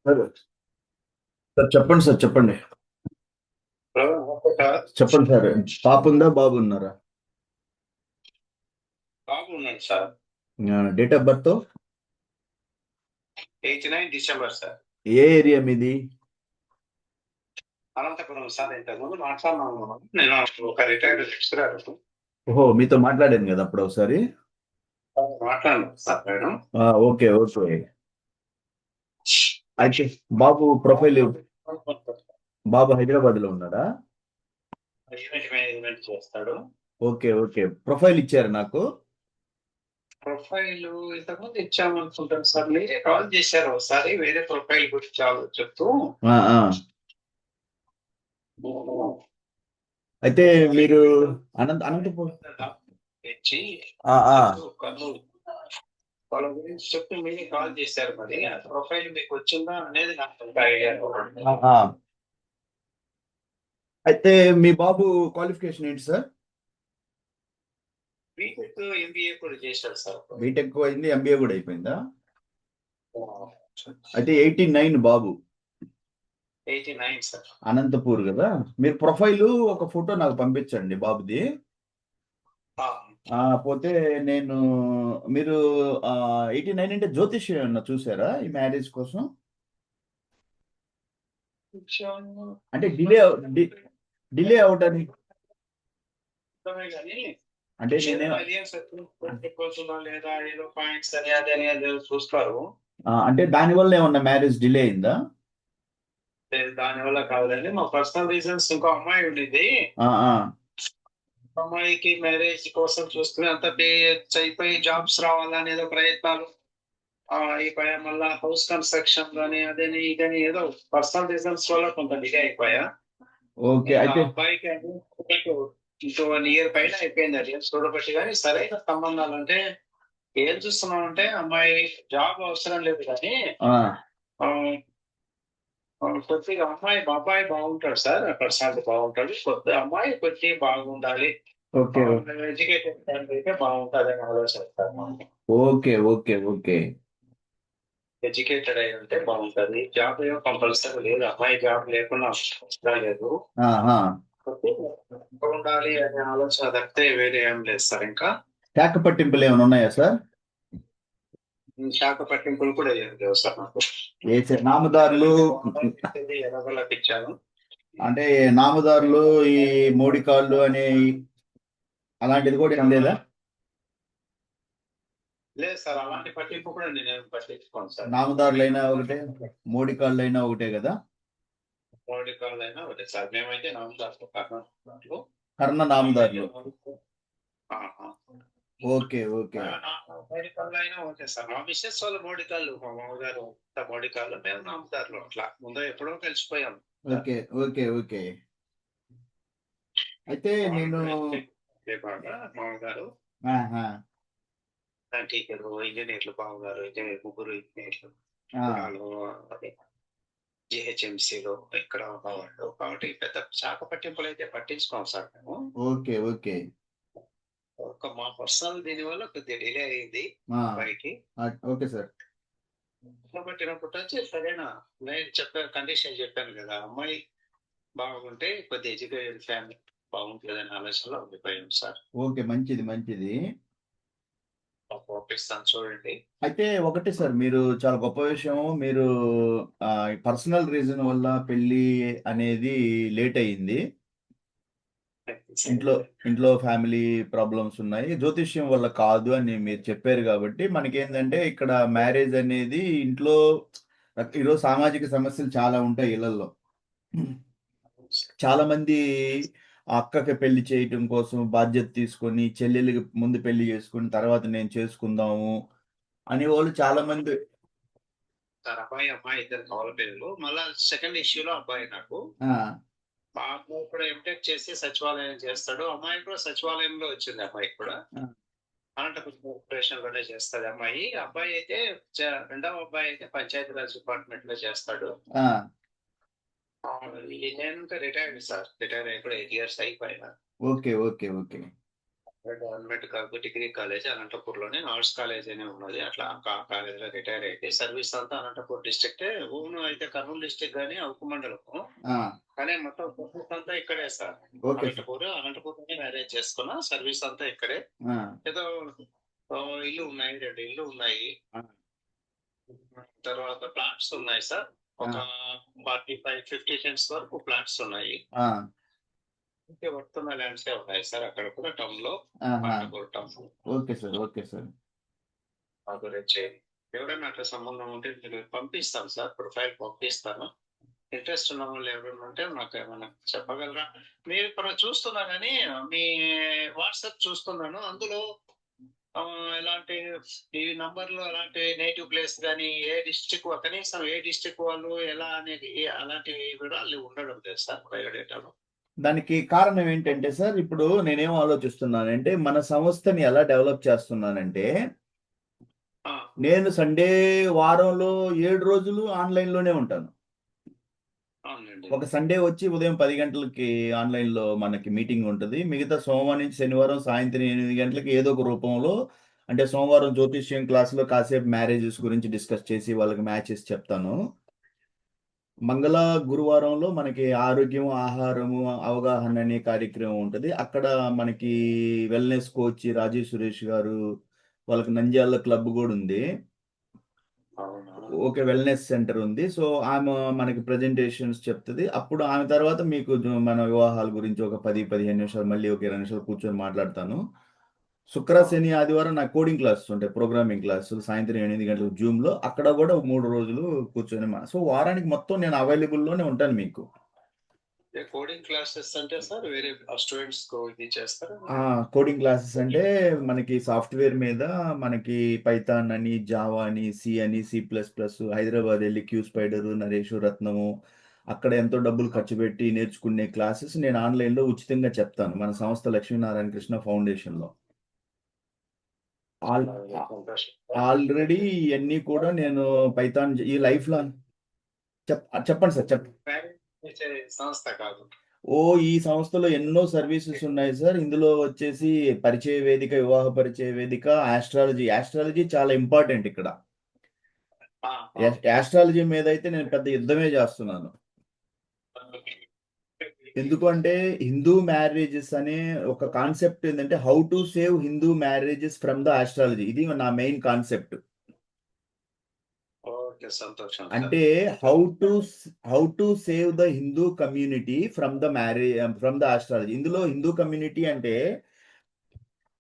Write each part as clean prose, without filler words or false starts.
సరే సార్, చెప్పండి సార్, చెప్పండి. చెప్పండి సార్. పాప ఉందా, బాబు ఉన్నారా? బాబు ఉన్నాడు sir. Date of birth? 89 December sir. A area మీది? అనంతపురం సార్. ఇంతకుముందు మాట్లాడినాను మనం. నేను ఒక రిటైర్డ్ లెక్చరర్. ఓహో, మీతో మాట్లాడాను కదా అప్పుడు ఒకసారి. మాట్లాడాను సార్ నేను. Okay okay. అయితే బాబు ప్రొఫైల్, బాబు హైదరాబాద్ లో ఉన్నాడా? ఈవెంట్ మేనేజ్మెంట్ చేస్తాడు. ఓకే ఓకే, ప్రొఫైల్ ఇచ్చారు నాకు. ప్రొఫైల్ ఇంతకుముందు ఇచ్చామనుకుంటాను సార్. మీరే కాల్ చేశారు ఒకసారి వేరే ప్రొఫైల్ గురించి చాలా చెప్తూ. ఆ, ఆ. అయితే మీరు అనంతపురం ఇచ్చి ఆ, ఆ. కర్నూలు వాళ్ళ గురించి చెప్పి మీరే కాల్ చేశారు. మరి ఆ ప్రొఫైల్ మీకు వచ్చిందా అనేది నాకు ఇంకా ఐడియా లేదు. ఆ. అయితే మీ బాబు క్వాలిఫికేషన్ ఏంటి సార్? బీటెక్ ఎంబీఏ కూడా చేశారు సార్. బీటెక్ అయింది, ఎంబీఏ కూడా అయిపోయిందా? అయితే 89 బాబు. 89 సార్. అనంతపూర్ కదా. మీరు ప్రొఫైల్ ఒక ఫోటో నాకు పంపించండి బాబుది. పోతే నేను, మీరు 89 అంటే జ్యోతిష్యం ఏమన్నా చూసారా ఈ మ్యారేజ్ కోసం? అంటే డిలే అవడానికి అంటే నేనే లేదా ఏదో పాయింట్స్ అని అదే అని అదే చూస్తారు. అంటే దానివల్ల ఏమన్నా మ్యారేజ్ డిలే అయిందా? దాని వల్ల కాదండి, మా పర్సనల్ రీజన్స్. ఇంకో అమ్మాయి ఉండేది. ఆ, ఆ. అమ్మాయికి మ్యారేజ్ కోసం చూసుకుని అంత అయిపోయి జాబ్స్ రావాలనేదో ప్రయత్నాలు. అయిపోయా మళ్ళా హౌస్ కన్స్ట్రక్షన్ గానీ అదని ఇదని ఏదో పర్సనల్ రీజన్స్ వల్ల కొంత డిలే అయిపోయా. ఓకే. ఇంకా అయితే అబ్బాయికి ఇంకో 1 ఇయర్ పైన అయిపోయింది అది చూడబట్టి. కానీ సరైన సంబంధాలు అంటే ఏం చూస్తున్నాం అంటే, అమ్మాయి జాబ్ అవసరం లేదు కానీ ఆ, ఆ, కొద్దిగా అబ్బాయి బాగుంటాడు సార్. పర్సనాలిటీ బాగుంటాడు. కొద్ది అమ్మాయి కొద్దిగా బాగుండాలి. ఓకే ఎడ్యుకేటెడ్ ఫ్యామిలీ అయితే బాగుంటుంది అని ఆలోచిస్తాను. Okay okay okay. ఎడ్యుకేటెడ్ అయి ఉంటే బాగుంటది. జాబ్ ఏమో కంపల్సరీ లేదు. అమ్మాయి జాబ్ లేకుండా అవసరం లేదు. ఆహా. ఉండాలి అనే ఆలోచన తప్పితే వేరే ఏం లేదు సార్. ఇంకా శాఖ పట్టింపులు ఏమైనా ఉన్నాయా సార్? శాఖ పట్టింపులు కూడా ఏం లేవు సార్ నాకు. నామదారులు ఎర్రగొల్లకు ఇచ్చాను. అంటే నామదారులు ఈ మోడీ కాళ్ళు అనే అలాంటిది కూడా ఏం లేదా? లేదు సార్, అలాంటి పట్టింపు కూడా నేను పట్టించుకోను సార్. నామదారులైనా ఒకటే, మోడీ కాళ్ళు అయినా ఒకటే కదా? మోడీ కాళ్ళు అయినా ఒకటే సార్. మేమైతే నామదారులు కర్ణాటకలో. కర్ణ నామదారులు. ఆహా. ఓకే ఓకే మోడీ కాళ్ళు అయినా ఓకే సార్. మా మిస్సెస్ వాళ్ళు మోడీ కాళ్ళు, మా మామగారు మోడీ కాళ్ళు, మేము నామదారులు. అట్లా ముందు ఎప్పుడో కలిసిపోయాం. Okay okay okay. అయితే నేను బాగా మామగారు ఆహా, టీచర్లు, ఇంజనీర్లు, బావగారు ఇంజనీర్, ముగ్గురు ఇంజనీర్లు ఆ, జిహెచ్ఎంసీలో ఇక్కడ ఉన్నవాళ్ళు. కాబట్టి పెద్ద శాఖ పట్టింపులు అయితే పట్టించుకోం సార్ మేము. Okay okay. ఒక మా పర్సనల్ దీని వల్ల కొద్దిగా డిలే అయింది బయటికి. Okay sir. పట్టినప్పుడు వచ్చి సరేనా, నేను చెప్పాను, కండిషన్ చెప్పాను కదా, అమ్మాయి బాగుంటే కొద్దిగా ఎడ్యుకేటెడ్ ఫ్యామిలీ బాగుంటుందనే ఆలోచనలో ఉండిపోయాం సార్. ఓకే, మంచిది మంచిది. పంపిస్తాను చూడండి. అయితే ఒకటి సార్, మీరు చాలా గొప్ప విషయం. మీరు పర్సనల్ రీజన్ వల్ల పెళ్లి అనేది లేట్ అయ్యింది. ఇంట్లో ఇంట్లో ఫ్యామిలీ ప్రాబ్లమ్స్ ఉన్నాయి, జ్యోతిష్యం వల్ల కాదు అని మీరు చెప్పారు. కాబట్టి మనకేంటంటే ఇక్కడ మ్యారేజ్ అనేది ఇంట్లో ఈరోజు సామాజిక సమస్యలు చాలా ఉంటాయి ఇళ్లలో. చాలా మంది ఆ అక్కకి పెళ్లి చేయటం కోసం బాధ్యత తీసుకొని చెల్లెలికి ముందు పెళ్లి చేసుకుని తర్వాత నేను చేసుకుందాము అని వాళ్ళు చాలా మంది. సార్ అబ్బాయి అమ్మాయి ఇద్దరు కవల పిల్లలు. మళ్ళా సెకండ్ ఇష్యూలో అబ్బాయి నాకు. ఆ, మా అబ్బాయి కూడా ఎంటెక్ చేసి సచివాలయం చేస్తాడు. అమ్మాయి కూడా సచివాలయంలో వచ్చింది. అమ్మాయి కూడా ఆ, అనంతపురం కార్పొరేషన్ లోనే చేస్తాడు. అబ్బాయి అయితే రెండవ అబ్బాయి అయితే పంచాయతీరాజ్ డిపార్ట్మెంట్ లో చేస్తాడు. ఆ, నేను ఇంకా రిటైర్డ్ సార్. రిటైర్ అయ్యి కూడా 8 years అయిపోయినా. Okay okay okay. Government degree college అనంతపూర్లోనే ఆర్ట్స్ కాలేజ్ అనే ఉన్నది. అట్లా ఆ కాలేజ్‌లో రిటైర్ అయితే సర్వీస్ అంతా అనంతపూర్ డిస్ట్రిక్టే. ఓన్ అయితే కర్నూలు డిస్ట్రిక్ట్ గాని అరకు మండలము. ఆ! కానీ మొత్తం సర్వీస్ అంతా ఇక్కడే సార్. Okay sir. అనంతపూర్‌లోనే మ్యారేజ్ చేసుకున్నా. సర్వీస్ అంతా ఇక్కడే. ఆ! ఏదో ఇల్లు ఉన్నాయి. 2 ఇల్లు ఉన్నాయి. ఆ! తర్వాత ప్లాట్స్ ఉన్నాయి సార్. ఒక ఆ! 45, 50 సెంట్స్ వరకు ప్లాట్స్ ఉన్నాయి. ఆ! ఇంకే వర్తున్న ల్యాండ్సే ఉన్నాయి సార్ అక్కడ కూడా టౌన్‌లో. ఆహా! Anantapur town. Okay sir. Okay sir. ఆ గురించి ఎవరైనా అట్లా సంబంధం ఉంటే నేను పంపిస్తాను సార్. ప్రొఫైల్ పంపిస్తాను. ఇంట్రెస్ట్ ఉన్న వాళ్ళు ఎవరైనా ఉంటే నాకు ఏమైనా చెప్పగలరా? మీరు ఇప్పుడు చూస్తున్నా గానీ మీ వాట్సాప్ చూస్తున్నాను. అందులో ఎలాంటి ఈ నంబర్‌లో ఎలాంటి నేటివ్ ప్లేస్ గాని, ఏ డిస్ట్రిక్ట్ కనీసం ఏ డిస్ట్రిక్ట్ వాళ్ళు ఎలా అనేది అలాంటి వివరాలు ఉండడం లేదు సార్ బయోడేటాలో. దానికి కారణం ఏంటంటే సార్, ఇప్పుడు నేనేం ఆలోచిస్తున్నానంటే, మన సంస్థని ఎలా డెవలప్ చేస్తున్నానంటే, ఆ! నేను సండే వారంలో 7 రోజులు ఆన్‌లైన్‌లోనే ఉంటాను. అవునండి. ఒక సండే వచ్చి ఉదయం 10 గంటలకి ఆన్‌లైన్‌లో మనకి మీటింగ్ ఉంటది. మిగతా సోమవారం నుంచి శనివారం సాయంత్రం 8 గంటలకి ఏదో ఒక రూపంలో అంటే సోమవారం జ్యోతిష్యం క్లాస్‌లో కాసేపు మ్యారేజెస్ గురించి డిస్కస్ చేసి వాళ్ళకి మ్యాచెస్ చెప్తాను. మంగళ, గురువారంలో మనకి ఆరోగ్యం, ఆహారము, అవగాహన అనే కార్యక్రమం ఉంటది. అక్కడ మనకి వెల్‌నెస్ కోచ్ రాజేష్ సురేష్ గారు వాళ్ళకి నంద్యాలలో క్లబ్ గూడా ఉంది. అవునా? ఓకే. వెల్‌నెస్ సెంటర్ ఉంది. సో, ఆమె మనకి ప్రెజెంటేషన్స్ చెప్తది. అప్పుడు ఆమె తర్వాత మీకు మన వివాహాల గురించి ఒక 10, 15 నిమిషాలు మళ్ళీ ఒక 20 నిమిషాలు కూర్చొని మాట్లాడతాను. శుక్ర, ఆ! శని, ఆదివారం నాకు కోడింగ్ క్లాసెస్ ఉంటాయి. ప్రోగ్రామింగ్ క్లాసులు సాయంత్రం 8 గంటలకు జూమ్‌లో. అక్కడ గూడా 3 రోజులు కూర్చొని సో, వారానికి మొత్తం నేను అవైలబుల్‌లోనే ఉంటాను మీకు. కోడింగ్ క్లాసెస్ అంటే సార్ వేరే స్టూడెంట్స్‌కు ఇది చేస్తారా? ఆ! కోడింగ్ క్లాసెస్ అంటే మనకి సాఫ్ట్‌వేర్ మీద మనకి పైథాన్ అని, జావా అని, సి అని, సి ప్లస్ ప్లస్ హైదరాబాద్ ఎళ్లి క్యూ స్పైడరు, నరేషు, రత్నము అక్కడ ఎంతో డబ్బులు ఆ! ఖర్చు పెట్టి నేర్చుకునే క్లాసెస్ నేను ఆన్‌లైన్‌లో ఉచితంగా చెప్తాను. మన సంస్థ లక్ష్మీనారాయణ కృష్ణ ఫౌండేషన్‌లో. ఆల్ చాలా ఆ సంతోషం. ఆల్రెడీ ఇయన్నీ కూడా నేను పైథాన్ ఈ లైఫ్‌లో చెప్పండి సార్. ప్యారేంట్ చేసే సంస్థ కాదు. ఈ సంస్థలో ఎన్నో సర్వీసెస్ ఉన్నాయి సార్. ఇందులో వచ్చేసి పరిచయ వేదిక, వివాహ పరిచయ వేదిక, యాస్ట్రాలజీ. యాస్ట్రాలజీ చాలా ఇంపార్టెంట్ ఇక్కడ. ఆ! ఆ! యాస్ట్రాలజీ మీదయితే నేను పెద్ద యుద్ధమే చేస్తున్నాను. ఎందుకు అంటే హిందూ మ్యారేజెస్ అనే ఒక కాన్సెప్ట్ ఏందంటే how to save Hindu marriages from the astrology. ఇది నా మెయిన్ కాన్సెప్ట్. ఓకే. సంతోషం సార్. అంటే how to how to save the Hindu community from the astrology. ఇందులో హిందూ కమ్యూనిటీ అంటే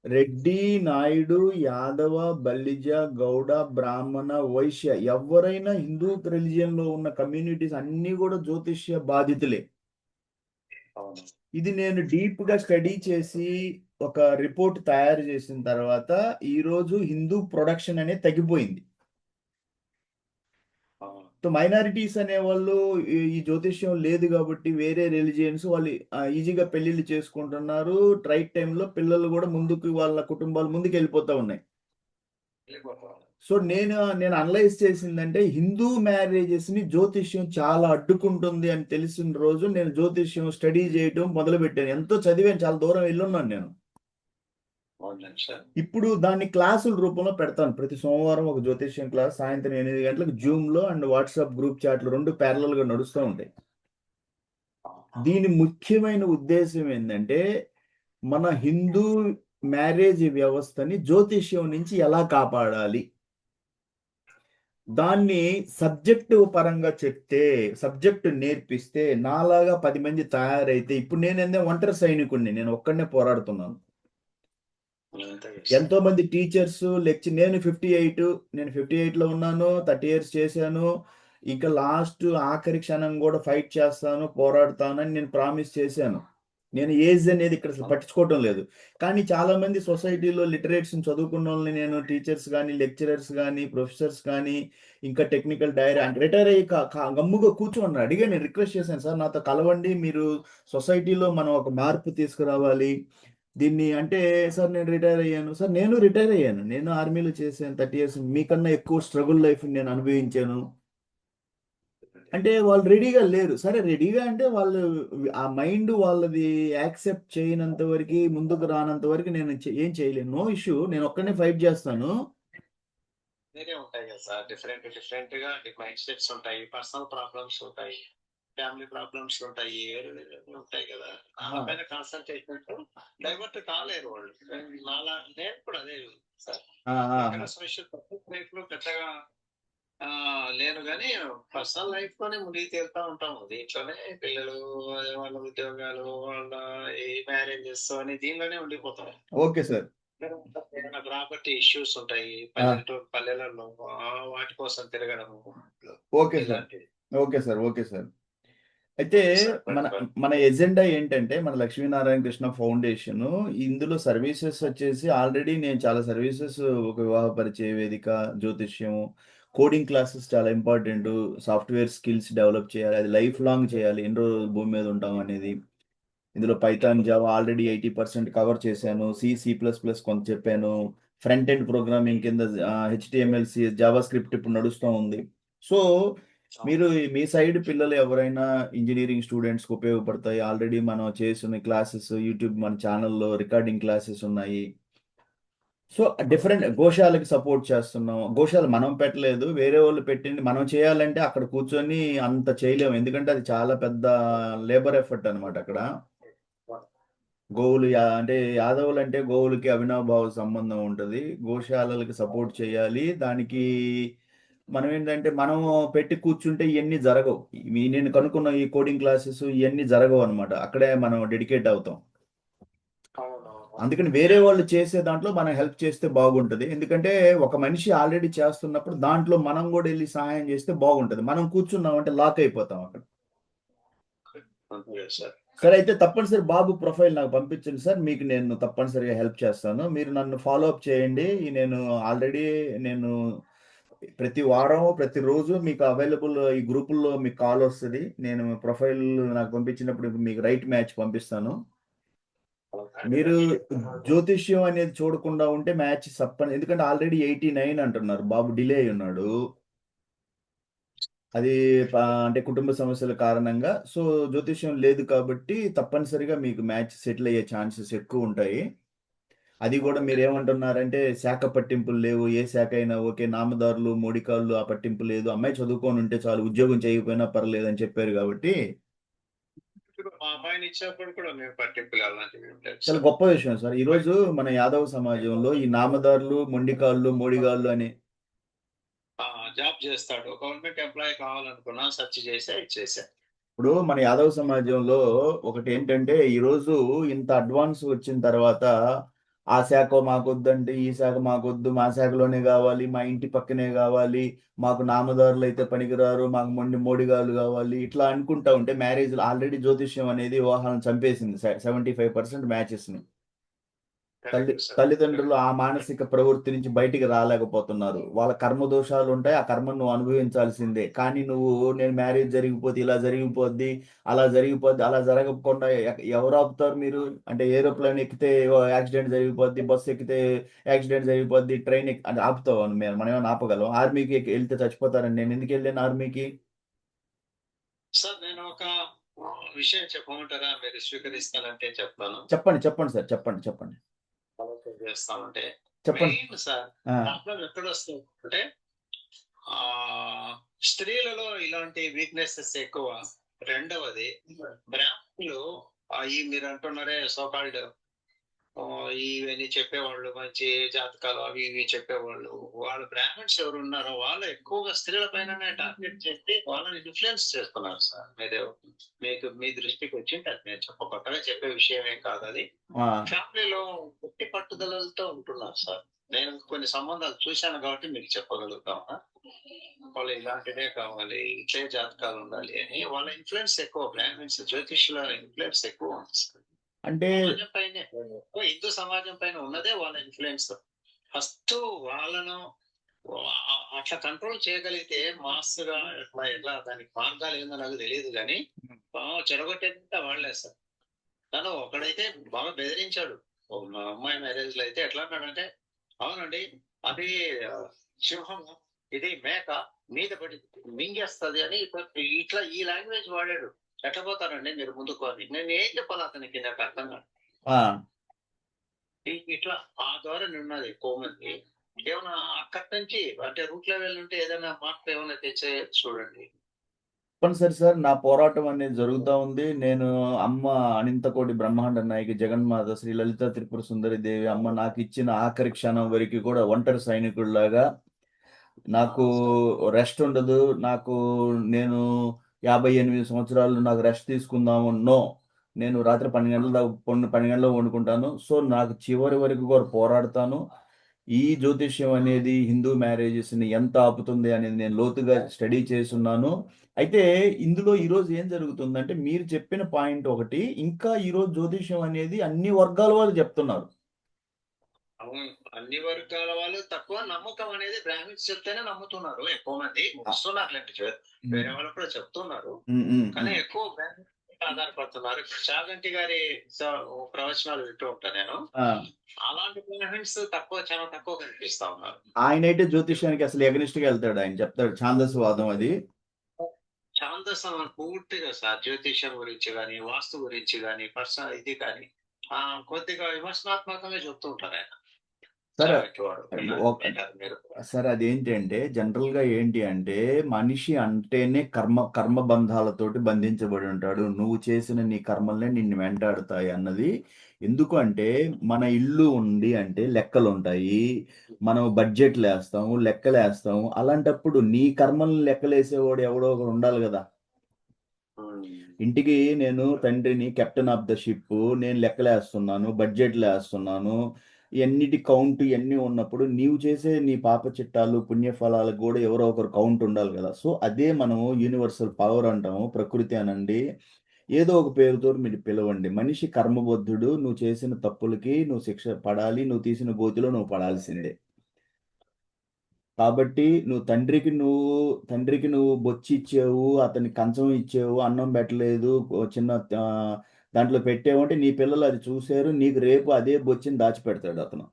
రెడ్డి, నాయుడు, యాదవ, బలిజ, గౌడ, బ్రాహ్మణ, వైశ్య ఎవరైనా హిందూ రిలిజియన్‌లో ఉన్న కమ్యూనిటీస్ అన్నీ గూడా జ్యోతిష్య బాధితులే. అవును. ఇది నేను డీప్‌గా స్టడీ చేసి ఒక రిపోర్ట్ తయారు చేసిన తర్వాత ఈరోజు హిందూ ప్రొడక్షన్ అనేది తగ్గిపోయింది. అవును. సో, మైనారిటీస్ అనేవాళ్ళు ఈ జ్యోతిష్యం లేదు గాబట్టి వేరే రిలిజియన్స్ వాళ్ళు ఈజీగా పెళ్లిళ్లు చేసుకుంటున్నారు. రైట్ టైమ్‌లో పిల్లలు గూడా ముందుకు వాళ్ళ కుటుంబాలు ముందుకెళ్ళిపోతా ఉన్నాయి. వెళ్ళిపోతాం. సో, నేను అనలైజ్ చేసిందంటే హిందూ మ్యారేజెస్‌ని జ్యోతిష్యం చాలా అడ్డుకుంటుంది అని తెలిసిన రోజు నేను జ్యోతిష్యం స్టడీ చేయటం మొదలుపెట్టాను. ఎంతో చదివాను. చాలా దూరం ఎళ్ళున్నాను నేను. అవునండి సార్. ఇప్పుడు దాన్ని క్లాసుల రూపంలో పెడతాను. ప్రతి సోమవారం ఒక జ్యోతిష్యం క్లాస్ సాయంత్రం 8 గంటలకు జూమ్‌లో అండ్ వాట్సాప్ గ్రూప్ చాట్‌లు 2 ప్యారలెల్‌గా నడుస్తూ ఉంటాయి. ఆ! ఆ! దీని ముఖ్యమైన ఉద్దేశ్యం ఏందంటే, మన హిందూ మ్యారేజ్ వ్యవస్థని జ్యోతిష్యం నుంచి ఎలా కాపాడాలి? దాన్ని సబ్జెక్టు పరంగా చెప్తే, సబ్జెక్ట్ నేర్పిస్తే, నాలాగా 10 మంది తయారైతే ఇప్పుడు నేనేందో ఒంటరి సైనికుడిని. నేను ఒక్కడినే పోరాడుతున్నాను. అంతే సార్. ఎంతోమంది టీచర్స్ నేను 58లో ఉన్నాను. 30 ఇయర్స్ చేశాను. ఇక లాస్ట్ ఆఖరి క్షణం గూడా ఫైట్ చేస్తాను, పోరాడుతానని నేను ప్రామిస్ చేశాను. నేను ఏజ్ అనేది ఇక్కడ అసలు పట్టించుకోవటం లేదు. కానీ చాలామంది సొసైటీలో లిటరేట్స్‌ని చదువుకున్నోళ్ళని నేను టీచర్స్ గాని, లెక్చరర్స్ గాని, ప్రొఫెసర్స్ గాని, ఇంకా టెక్నికల్ అంటే రిటైర్ అయ్యి గమ్ముగా కూర్చోమన్నారు. అడిగాను నేను రిక్వెస్ట్ చేశాను. సార్ నాతో కలవండి. మీరు సొసైటీలో మనం ఒక మార్పు తీసుకురావాలి. దీన్ని అంటే సార్ నేను రిటైర్ అయ్యాను. సార్ నేను రిటైర్ అయ్యాను. నేను ఆర్మీలో చేశాను 30 ఇయర్స్. మీకన్నా ఎక్కువ స్ట్రగుల్ లైఫ్‌ని నేను అనుభవించాను. అంటే వాళ్ళు రెడీగా లేరు. సరే రెడీగా అంటే వాళ్ళు ఆ మైండ్ వాళ్ళది యాక్సెప్ట్ చేయనంత వరకి, ముందుకు రానంత వరకు నేను ఏం చేయలేను. No issue. నేను ఒక్కడినే ఫైట్ చేస్తాను. వేరే ఉంటాయి కదా సార్. డిఫరెంట్ గా మైండ్ సెట్స్ ఉంటాయి, పర్సనల్ ప్రాబ్లమ్స్ ఉంటాయి, ఫ్యామిలీ ప్రాబ్లమ్స్ ఉంటాయి, వేరే వేరే ఉంటాయి కదా. ఆ! దానిపైన కాన్సన్ట్రేషన్ డైవర్ట్ కాలేరు వాళ్ళు. నాలా నేను కూడా అదే సార్. ఆ! ఇక్కడ ఆ! సోషల్ లైఫ్ లో పెద్దగా లేను గానీ పర్సనల్ లైఫ్ లోనే మునిగి తేలుతా ఉంటాము. దీంట్లోనే పిల్లలు, వాళ్ళ ఉద్యోగాలు, వాళ్ళ ఈ మ్యారేజెస్ అని దీనిలోనే ఉండిపోతాం. Okay sir. ఏదైనా ప్రాపర్టీ ఇష్యూస్ ఉంటాయి. ఆ! పల్లెలలో వాటి కోసం తిరగడము ఓకే సార్. ఇలాంటివి. Okay sir. Okay sir. అయితే ఓకే సార్. మన బట్ మన ఎజెండా ఏంటంటే మన లక్ష్మీనారాయణ కృష్ణ ఫౌండేషను ఇందులో సర్వీసెస్ వచ్చేసి ఆల్రెడీ నేను చాలా సర్వీసెస్ ఒక వివాహ పరిచయ వేదిక, జ్యోతిష్యం, కోడింగ్ క్లాసెస్ చాలా ఇంపార్టెంటు. సాఫ్ట్‌వేర్ స్కిల్స్ డెవలప్ చేయాలి. అది లైఫ్ లాంగ్ చేయాలి. ఎన్ని రోజులు భూమి మీద ఉంటాం అనేది. ఇందులో పైథాన్, జావా ఆల్రెడీ 80% కవర్ చేశాను. సి ప్లస్ ప్లస్ కొంత చెప్పాను. ఫ్రంట్ ఎండ్ ప్రోగ్రామింగ్ కింద హెచ్‌టీఎంఎల్, జావా స్క్రిప్ట్ ఇప్పుడు నడుస్తా ఉంది. సో, మీరు మీ సైడ్ పిల్లలు ఎవరైనా ఇంజినీరింగ్ స్టూడెంట్స్‌కి ఉపయోగపడతాయి. ఆల్రెడీ మనం చేసున్న క్లాసెస్ యూట్యూబ్ మన ఛానెల్‌లో రికార్డింగ్ క్లాసెస్ ఉన్నాయి. సో, డిఫరెంట్ గోశాలకి సపోర్ట్ చేస్తున్నాం. గోశాల మనం పెట్టలేదు. వేరే వాళ్ళు పెట్టింది మనం చేయాలంటే అక్కడ కూర్చొని అంత చేయలేము. ఎందుకంటే అది చాలా పెద్ద లేబర్ ఎఫర్ట్ అన్నమాట అక్కడ. గోవులు అంటే యాదవులంటే గోవులకి అవినాభావ సంబంధం ఉంటది. గోశాలలకి సపోర్ట్ చేయాలి. దానికి మనమేంటంటే మనం పెట్టి కూర్చుంటే ఇయన్నీ జరగవు. నేను కనుక్కున్న ఈ కోడింగ్ క్లాసెస్ ఇయన్నీ జరగవనమాట. అక్కడే మనం డెడికేట్ అవుతాం. అవునవును. అందుకని వేరే వాళ్ళు చేసే దాంట్లో మనం హెల్ప్ చేస్తే బాగుంటది. ఎందుకంటే ఒక మనిషి ఆల్రెడీ చేస్తున్నప్పుడు దాంట్లో మనం గూడా ఎళ్లి సహాయం చేస్తే బాగుంటది. మనం కూర్చున్నామంటే లాక్ అయిపోతాం అక్కడ. అంతే సార్. సరే అయితే తప్పనిసరి బాబు ప్రొఫైల్ నాకు పంపించండి సార్. మీకు నేను తప్పనిసరిగా హెల్ప్ చేస్తాను. మీరు నన్ను ఫాలో అప్ చేయండి. నేను ఆల్రెడీ నేను ప్రతి వారం, ప్రతిరోజు మీకు అవైలబుల్ ఈ గ్రూపుల్లో మీకు కాలొస్తది. నేను ప్రొఫైల్ నాకు పంపించినప్పుడు మీకు రైట్ మ్యాచ్ పంపిస్తాను. మీరు జ్యోతిష్యం అనేది చూడకుండా ఉంటే మ్యాచ్ ఎందుకంటే ఆల్రెడీ 89 అంటున్నారు. బాబు డిలే అయ్యున్నాడు. అది అంటే కుటుంబ సమస్యల కారణంగా. సో, జ్యోతిష్యం లేదు కాబట్టి తప్పనిసరిగా మీకు మ్యాచ్ సెటిల్ అయ్యే ఛాన్సెస్ ఎక్కువుంటాయి. అది గూడా మీరేమంటున్నారంటే శాఖ పట్టింపులు లేవు. ఏ శాఖ అయినా ఓకే. నామదారులు, మోడికాళ్ళు ఆ పట్టింపు లేదు. అమ్మాయి చదువుకొనుంటే చాలు. ఉద్యోగం చేయకపోయినా పర్లేదని చెప్పారు గాబట్టి, ఇప్పుడు మా అబ్బాయిని ఇచ్చినప్పుడు కూడా మేము పట్టింపులు అలాంటివి ఏం లేదు చాలా సార్. గొప్ప విషయం సార్. ఈరోజు మన యాదవ సమాజంలో ఈ నామదారులు, మొండికాళ్ళు, మోడిగాళ్ళు అనే జాబ్ చేస్తాడు. గవర్నమెంట్ ఎంప్లాయీ కావాలనుకున్నా సెర్చ్ చేసా, ఇచ్చేసా. ఇప్పుడు మన యాదవ సమాజంలో ఒకటేంటంటే, ఈరోజు ఇంత అడ్వాన్స్ వచ్చిన తర్వాత, ఆ శాఖ మాకొద్దండి, ఈ శాఖ మాకొద్దు, మా శాఖలోనే గావాలి, మా ఇంటి పక్కనే గావాలి, మాకు నామదారులైతే పనికిరారు, మాకు మోడిగాళ్ళు గావాలి, ఇట్లా అనుకుంటా ఉంటే మ్యారేజ్‌లు ఆల్రెడీ జ్యోతిష్యం అనేది వివాహాలను చంపేసింది. 75% మ్యాచెస్‌ని. Correct sir. తల్లిదండ్రులు ఆ మానసిక ప్రవృత్తి నుంచి బయటికి రాలేకపోతున్నారు. వాళ్ళ కర్మ దోషాలుంటాయి. ఆ కర్మను నువ్వు అనుభవించాల్సిందే. కానీ నువ్వు నేను మ్యారేజ్ జరిగిపోతే ఇలా జరిగిపోద్ది, అలా జరిగిపోద్ది, అలా జరగకుండా ఎవరు ఆపుతారు మీరు? అంటే ఏరోప్లేన్ ఎక్కితే యాక్సిడెంట్ జరిగిపోద్ది, బస్సు ఎక్కితే యాక్సిడెంట్ జరిగిపోద్ది, ట్రైన్ అంటే ఆపుతావా మనమేమన్నా ఆపగలమా? ఆర్మీకి ఎళ్తే చచ్చిపోతారని నేనెందుకెళ్ళాను ఆర్మీకి? సార్ నేను ఒక విషయం చెప్పమంటారా? మీరు స్వీకరిస్తానంటే చెప్తాను. చెప్పండి. చెప్పండి సార్. చెప్పండి. చెప్పండి. ఆలోచన చేస్తామంటే చెప్పండి. మెయిన్ సార్ ఆ! ప్రాబ్లమ్ ఎక్కడొస్తుందంటే స్త్రీలలో ఇలాంటి వీక్‌నెసెస్ ఎక్కువ. రెండవది బ్రాహ్మణులు ఈ మీరు అంటున్నారే సో కాల్డ్ ఇవన్నీ చెప్పేవాళ్ళు మంచి జాతకాలు అవి ఇవి చెప్పేవాళ్ళు. వాళ్ళు బ్రాహ్మిన్స్ ఎవరున్నారో వాళ్ళు ఎక్కువగా స్త్రీల పైననే టార్గెట్ చేసి వాళ్ళని ఇన్‌ఫ్లూయెన్స్ చేస్తున్నారు సార్. మీకు మీ దృష్టికి వచ్చింటది. నేను కొత్తగా చెప్పే విషయమేం కాదది. ఆ! ఫ్యామిలీలో గట్టి పట్టుదలలతో ఉంటున్నారు సార్. నేను కొన్ని సంబంధాలు చూశాను కాబట్టి మీకు చెప్పగలుగుతాను. వాళ్ళు ఇలాంటిదే కావాలి, ఇట్లే జాతకాలు ఉండాలి అని వాళ్ళ ఇన్‌ఫ్లూయెన్స్ ఎక్కువ. బ్రాహ్మిన్స్ జ్యోతిష్యుల ఇన్‌ఫ్లూయెన్స్ ఎక్కువ ఉంది సార్. అంటే సమాజం పైనే హిందూ సమాజం పైన ఉన్నదే వాళ్ళ ఇన్‌ఫ్లూయెన్స్. ఫస్ట్ వాళ్ళను అట్లా కంట్రోల్ చేయగలిగితే మాస్‌గా ఎట్లా దానికి మార్గాలేందో నాకు తెలీదు గానీ చెడగొట్టేదంతా వాళ్ళే సార్. తను ఒకడైతే బాగా బెదిరించాడు. మా అమ్మాయి మ్యారేజ్‌లో అయితే ఎట్లా అన్నాడంటే, అవునండి అది సింహము, ఇది మేక. మీద పడి మింగేస్తది అని ఇట్లా ఈ లాంగ్వేజ్ వాడాడు. ఎట్లా పోతారండి మీరు ముందుకు అని. నేను ఏం చెప్పాలి అతనికి నాకు అర్థం కాదు. ఆ, ఇట్లా ఆ ధోరణి ఉన్నది ఎక్కువ మంది. ఏమన్నా అక్కడి నుంచి అంటే రూట్ లెవెల్ నుండి ఏదైనా మార్పు ఏమైనా తెచ్చే చూడండి. తప్పనిసరి సార్, నా పోరాటం అనేది జరుగుతూ ఉంది. నేను అమ్మ అనింతకోటి బ్రహ్మాండ నాయకి జగన్మాత శ్రీ లలిత త్రిపుర సుందరి దేవి అమ్మ నాకు ఇచ్చిన ఆఖరి క్షణం వరకు కూడా ఒంటరి సైనికుడిలాగా నాకు రెస్ట్ ఉండదు. నేను 58 సంవత్సరాలు నాకు రెస్ట్ తీసుకుందాము. నో, నేను రాత్రి 12 గంటల దాకా 12 గంటలు వండుకుంటాను. సో నాకు చివరి వరకు కూడా పోరాడతాను. ఈ జ్యోతిష్యం అనేది హిందూ మ్యారేజెస్ని ఎంత ఆపుతుంది అనేది నేను లోతుగా స్టడీ చేసున్నాను. అయితే ఇందులో ఈరోజు ఏం జరుగుతుందంటే మీరు చెప్పిన పాయింట్ ఒకటి, ఇంకా ఈరోజు జ్యోతిష్యం అనేది అన్ని వర్గాల వాళ్ళు చెప్తున్నారు. అవును. అన్ని వర్గాల వాళ్ళు తక్కువ నమ్మకం అనేది బ్రాహ్మిన్స్ చెప్తేనే నమ్ముతున్నారు ఎక్కువ మంది. వస్తున్నారులేండి వేరే వాళ్ళు కూడా చెప్తున్నారు. కానీ ఎక్కువ బ్రాహ్మిన్స్ ఆధారపడుతున్నారు. ఇప్పుడు చాగంటి గారి ప్రవచనాలు వింటూ ఉంటాను నేను. అలాంటి బ్రాహ్మిన్స్ చాలా తక్కువ కనిపిస్తా ఉన్నారు. ఆయనైతే జ్యోతిష్యానికి అసలు ఎగనిస్ట్ గా వెళ్తాడు. ఆయన చెప్తాడు ఛాందస్వాదం అది. ఛాందసం పూర్తిగా సార్ జ్యోతిష్యం గురించి కానీ వాస్తు గురించి కానీ పర్సనల్ ఇది కానీ కొద్దిగా విమర్శనాత్మకంగా చెప్తూ ఉంటారు ఆయన. సరే అదేంటంటే జనరల్ గా ఏంటి అంటే మనిషి అంటేనే కర్మ బంధాలతోటి బంధించబడి ఉంటాడు. నువ్వు చేసిన నీ కర్మల్నే నిన్ను వెంటాడుతాయి అన్నది. ఎందుకు అంటే మన ఇల్లు ఉంది అంటే లెక్కలు ఉంటాయి. మనం బడ్జెట్లు వేస్తాము, లెక్కలు వేస్తాము. అలాంటప్పుడు నీ కర్మల్ని లెక్కలేసేవాడు ఎవడో ఒకడు ఉండాలి కదా. ఇంటికి నేను తండ్రిని, కెప్టెన్ ఆఫ్ ద షిప్, నేను లెక్కలేస్తున్నాను, బడ్జెట్లు వేస్తున్నాను, ఇవన్నిటి కౌంట్ ఇవన్నీ ఉన్నప్పుడు నీవు చేసే నీ పాప చిట్టాలు పుణ్యఫలాలకు కూడా ఎవరో ఒకరు కౌంట్ ఉండాలి కదా. సో అదే మనము యూనివర్సల్ పవర్ అంటాము, ప్రకృతి అనండి, ఏదో ఒక పేరుతో మీరు పిలవండి. మనిషి కర్మబద్ధుడు. నువ్వు చేసిన తప్పులకి నువ్వు శిక్ష పడాలి, నువ్వు తీసిన గోతిలో నువ్వు పడాల్సిందే. కాబట్టి తండ్రికి నువ్వు బొచ్చి ఇచ్చావు, అతని కంచం ఇచ్చావు, అన్నం పెట్టలేదు, చిన్న దాంట్లో పెట్టావంటే నీ పిల్లలు అది చూశారు, నీకు రేపు అదే బొచ్చిని దాచిపెడతాడు అతను.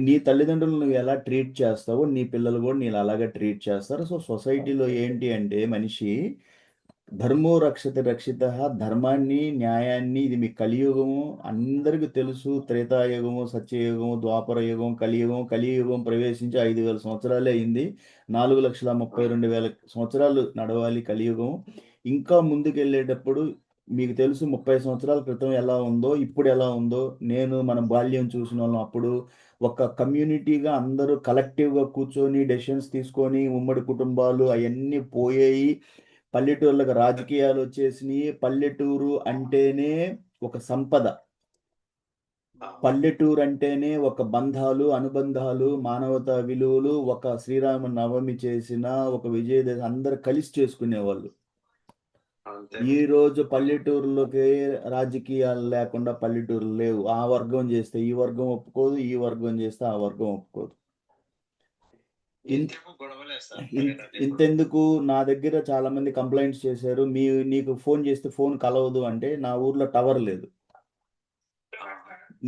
నీ తల్లిదండ్రులు నువ్వు ఎలా ట్రీట్ చేస్తావో నీ పిల్లలు కూడా నేను అలాగే ట్రీట్ చేస్తారు. సో సొసైటీలో ఏంటి అంటే మనిషి ధర్మో రక్షిత ధర్మాన్ని, న్యాయాన్ని, ఇది మీ కలియుగము అందరికీ తెలుసు. త్రేతాయుగము, సత్యయుగము, ద్వాపర యుగం, కలియుగం ప్రవేశించి 5,000 సంవత్సరాలే అయింది. 4,32,000 సంవత్సరాలు నడవాలి కలియుగం. ఇంకా ముందుకెళ్ళేటప్పుడు మీకు తెలుసు 30 సంవత్సరాల క్రితం ఎలా ఉందో ఇప్పుడు ఎలా ఉందో. మన బాల్యం చూసిన వాళ్ళం. అప్పుడు ఒక కమ్యూనిటీగా అందరూ కలెక్టివ్గా కూర్చొని డెసిషన్స్ తీసుకొని ఉమ్మడి కుటుంబాలు అవన్నీ పోయాయి. పల్లెటూర్లకు రాజకీయాలు వచ్చేసినాయి. పల్లెటూరు అంటేనే ఒక సంపద. పల్లెటూరు అంటేనే ఒక బంధాలు, అనుబంధాలు, మానవతా విలువలు, ఒక శ్రీరామ నవమి చేసిన ఒక విజయదశమి అందరు కలిసి చేసుకునేవాళ్ళు. ఈ రోజు పల్లెటూరులోకి రాజకీయాలు లేకుండా పల్లెటూరు లేవు. ఆ వర్గం చేస్తే ఈ వర్గం ఒప్పుకోదు, ఈ వర్గం చేస్తే ఆ వర్గం ఒప్పుకోదు. ఇంతెందుకు, నా దగ్గర చాలా మంది కంప్లైంట్స్ చేశారు, నీకు ఫోన్ చేస్తే ఫోన్ కలవదు అంటే. నా ఊర్లో టవర్ లేదు.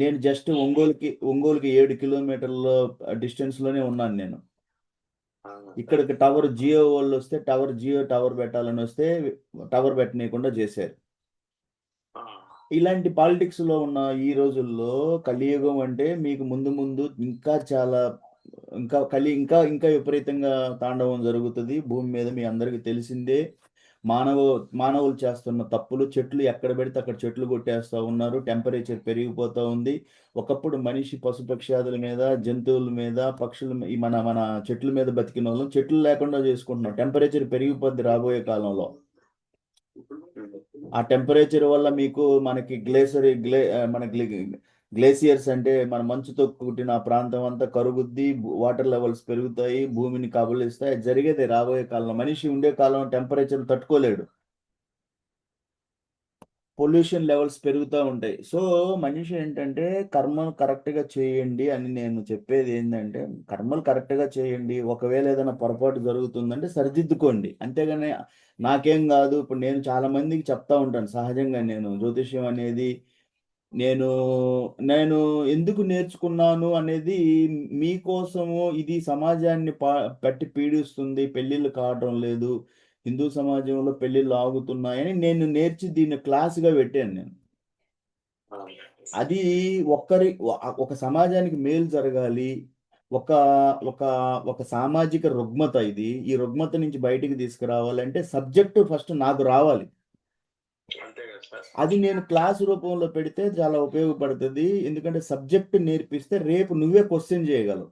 నేను జస్ట్ ఒంగోలుకి 7 కిలోమీటర్ల డిస్టెన్స్ లోనే ఉన్నాను నేను. ఇక్కడికి టవర్ జియో వాళ్ళు వస్తే జియో టవర్ పెట్టాలని వస్తే టవర్ పెట్టనీయకుండా చేశారు. ఇలాంటి పాలిటిక్స్ లో ఉన్న ఈ రోజుల్లో కలియుగం అంటే మీకు ముందు ఇంకా చాలా ఇంకా విపరీతంగా తాండవం జరుగుతుంది భూమి మీద. మీ అందరికీ తెలిసిందే. మానవులు చేస్తున్న తప్పులు. చెట్లు ఎక్కడ పెడితే అక్కడ చెట్లు కొట్టేస్తూ ఉన్నారు. టెంపరేచర్ పెరిగిపోతూ ఉంది. ఒకప్పుడు మనిషి పశుపక్ష్యాదుల మీద, జంతువుల మీద, పక్షుల మన చెట్ల మీద బతికిన వాళ్ళం చెట్లు లేకుండా చేసుకుంటున్నాం. టెంపరేచర్ పెరిగిపోద్ది రాబోయే కాలంలో. ఆ టెంపరేచర్ వల్ల మీకు మనకి గ్లేసియర్స్ అంటే మన మంచుతో కూడిన ప్రాంతం అంతా కరుగుద్ది, వాటర్ లెవెల్స్ పెరుగుతాయి, భూమిని కబలిస్తాయి. జరిగేది రాబోయే కాలంలో. మనిషి ఉండే కాలంలో టెంపరేచర్ తట్టుకోలేడు, పొల్యూషన్ లెవెల్స్ పెరుగుతూ ఉంటాయి. సో మనిషి ఏంటంటే కర్మను కరెక్ట్గా చేయండి అని నేను చెప్పేది ఏంటంటే, కర్మలు కరెక్ట్గా చేయండి. ఒకవేళ ఏదైనా పొరపాటు జరుగుతుందంటే సరిదిద్దుకోండి. అంతేగాని నాకేం కాదు. ఇప్పుడు నేను చాలా మందికి చెప్తా ఉంటాను సహజంగా. నేను జ్యోతిష్యం అనేది నేను నేను ఎందుకు నేర్చుకున్నాను అనేది మీకోసము ఇది సమాజాన్ని పట్టి పీడిస్తుంది, పెళ్ళిళ్ళు కావటం లేదు, హిందూ సమాజంలో పెళ్ళిళ్ళు ఆగుతున్నాయని నేను నేర్చి దీన్ని క్లాస్గా పెట్టాను నేను. అది ఒక సమాజానికి మేలు జరగాలి, ఒక ఒక ఒక సామాజిక రుగ్మత ఇది. ఈ రుగ్మత నుంచి బయటికి తీసుకురావాలంటే సబ్జెక్టు ఫస్ట్ నాకు రావాలి. అది నేను క్లాస్ రూపంలో పెడితే చాలా ఉపయోగపడుతుంది. ఎందుకంటే సబ్జెక్ట్ నేర్పిస్తే రేపు నువ్వే క్వశ్చన్ చేయగలవు.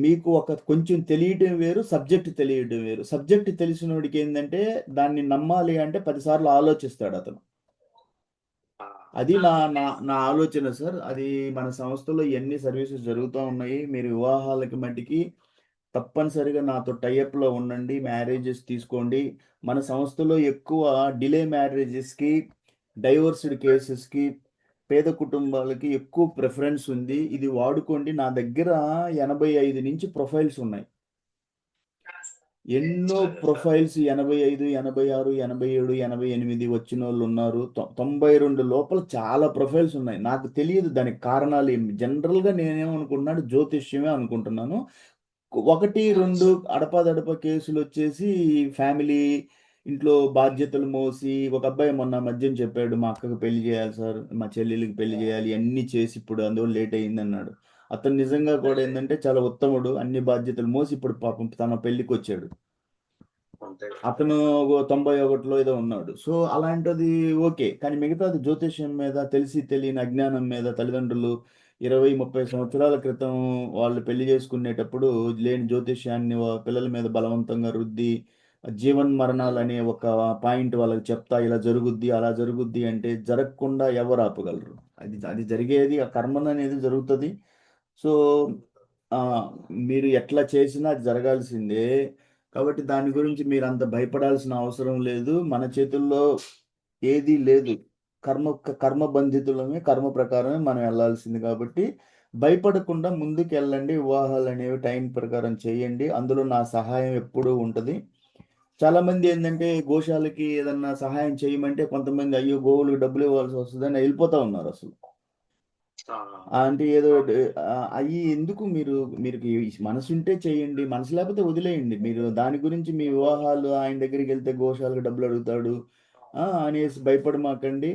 మీకు ఒక కొంచెం తెలియటం వేరు, సబ్జెక్ట్ తెలియటం వేరు. సబ్జెక్ట్ తెలిసినోడికి ఏంటంటే దాన్ని నమ్మాలి అంటే 10 సార్లు ఆలోచిస్తాడు అతను. అది నా నా నా ఆలోచన సార్. అది మన సంస్థలో ఎన్ని సర్వీసెస్ జరుగుతూ ఉన్నాయి. మీరు వివాహాలకి మట్టికి తప్పనిసరిగా నాతో టైఅప్‌లో ఉండండి. మ్యారేజెస్ తీసుకోండి. మన సంస్థలో ఎక్కువ డిలే మ్యారేజెస్‌కి, డైవోర్స్‌డ్ కేసెస్‌కి, పేద కుటుంబాలకి ఎక్కువ ప్రిఫరెన్స్ ఉంది. ఇది వాడుకోండి. నా దగ్గర 85 నుంచి ప్రొఫైల్స్ ఉన్నాయి. ఎన్నో ప్రొఫైల్స్ 85, 86, 87, 88 వచ్చినోళ్ళున్నారు. 92 లోపల చాలా ప్రొఫైల్స్ ఉన్నాయి. నాకు తెలియదు దానికి కారణాలు ఏమి. జనరల్‌గా నేనేమనుకుంటున్నాను జ్యోతిష్యమే అనుకుంటున్నాను. 1, 2 అడపాదడపా కేసులొచ్చేసి ఫ్యామిలీ ఇంట్లో బాధ్యతలు మోసి ఒక అబ్బాయి మొన్న మధ్యన చెప్పాడు. మా అక్కకి పెళ్లి చేయాలి సార్. మా చెల్లెలికి పెళ్లి చేయాలి. అన్నీ చేసి ఇప్పుడు అందువల్ల లేట్ అయిందన్నాడు. అతను నిజంగా కూడా ఏందంటే చాలా ఉత్తముడు. అన్ని బాధ్యతలు మోసి ఇప్పుడు పాపం తన పెళ్ళికొచ్చాడు. అతను 91లో ఏదో ఉన్నాడు. సో, అలాంటిది ఓకే. కానీ మిగతాది జ్యోతిష్యం మీద తెలిసి తెలియని అజ్ఞానం మీద తల్లిదండ్రులు 20, 30 సంవత్సరాల క్రితం వాళ్ళు పెళ్లి చేసుకునేటప్పుడు లేని జ్యోతిష్యాన్ని పిల్లల మీద బలవంతంగా రుద్ది, జీవన్మరణాలనే ఒక పాయింట్ వాళ్ళకి చెప్తా ఇలా జరుగుద్ది, అలా జరుగుద్ది అంటే జరగకుండా ఎవరు ఆపగలరు? అది అది జరిగేది ఆ కర్మననేది జరుగుతది. సో, మీరు ఎట్లా చేసినా అది జరగాల్సిందే. కాబట్టి దాని గురించి మీరంత భయపడాల్సిన అవసరం లేదు. మన చేతుల్లో ఏదీ లేదు. కర్మ బంధితులమే. కర్మ ప్రకారమే మనం ఎళ్ళాల్సింది కాబట్టి, భయపడకుండా ముందుకెళ్ళండి. వివాహాలనేవి టైం ప్రకారం చేయండి. అందులో నా సహాయం ఎప్పుడూ ఉంటది. చాలామంది ఏందంటే, గోశాలకి ఏదన్నా సహాయం చేయమంటే కొంతమంది అయ్యో! గోవులకి డబ్బులివ్వాల్సొస్తదని ఎళ్ళిపోతా ఉన్నారసలు. అంటే ఏదో అయ్యి ఎందుకు మీరుకి మనసుంటే చేయండి. మనసు లేకపోతే వదిలేయండి. మీరు దాని గురించి మీ వివాహాలు ఆయన దగ్గరికెళ్తే గోశాలకు డబ్బులడుగుతాడు అనేసి భయపడమాకండి.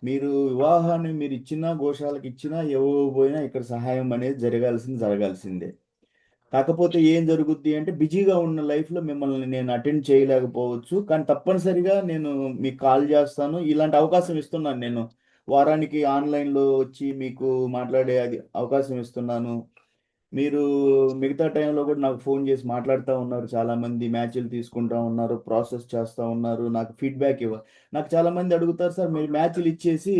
మీరు వివాహాన్ని మీరిచ్చినా, గోశాలకిచ్చినా, ఇవ్వకపోయినా ఇక్కడ సహాయం అనేది జరగాల్సిందే. కాకపోతే ఏం జరుగుద్ది అంటే బిజీగా ఉన్న లైఫ్‌లో మిమ్మల్ని నేను అటెండ్ చేయలేకపోవచ్చు. కానీ తప్పనిసరిగా నేను మీకు కాల్ జేస్తాను. ఇలాంటి అవకాశం ఇస్తున్నాను నేను. వారానికి ఆన్‌లైన్‌లో వచ్చి మీకు మాట్లాడే అది అవకాశం ఇస్తున్నాను. మీరు మిగతా టైంలో గూడా నాకు ఫోను జేసి మాట్లాడుతా ఉన్నారు చాలామంది. మ్యాచ్‌లు తీసుకుంటా ఉన్నారు. ప్రాసెస్ చేస్తా ఉన్నారు. నాకు చాలామంది అడుగుతారు సార్ మీరు మ్యాచ్‌లు ఇచ్చేసి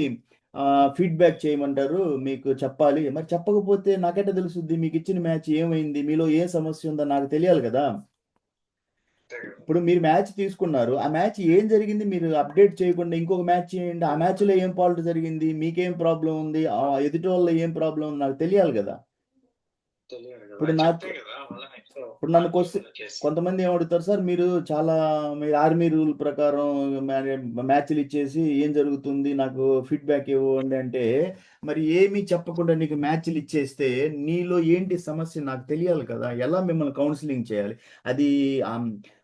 ఫీడ్‌బ్యాక్ చేయమంటారు. మీకు చెప్పాలి. మరి చెప్పకపోతే నాకెట్టా తెలుసుద్ది మీకిచ్చిన మ్యాచ్ ఏమైంది? మీలో ఏ సమస్య ఉందో నాకు తెలియాలి గదా! ఇప్పుడు మీరు మ్యాచ్ తీసుకున్నారు. ఆ మ్యాచ్ ఏం జరిగింది మీరు అప్డేట్ చేయకుండా ఇంకొక మ్యాచ్ చేయండి. ఆ మ్యాచ్‌లో ఏం ఫాల్ట్ జరిగింది? మీకేం ప్రాబ్లమ్ ఉంది? ఎదుటోళ్ళలో ఏం ప్రాబ్లమ్ ఉంది నాకు తెలియాలి గదా! ఇప్పుడు నాకు ఇప్పుడు నన్ను కొంతమంది ఏమడుగుతారు సార్ మీరు ఆర్మీ రూల్ ప్రకారం మ్యాచ్‌లు ఇచ్చేసి ఏం జరుగుతుంది? నాకు ఫీడ్‌బ్యాక్ ఇవ్వండి అంటే, మరి ఏమీ చెప్పకుండా నీకు మ్యాచ్‌లు ఇచ్చేస్తే నీలో ఏంటి సమస్య నాకు తెలియాలి కదా! ఎలా మిమ్మల్ని కౌన్సెలింగ్ చేయాలి? అది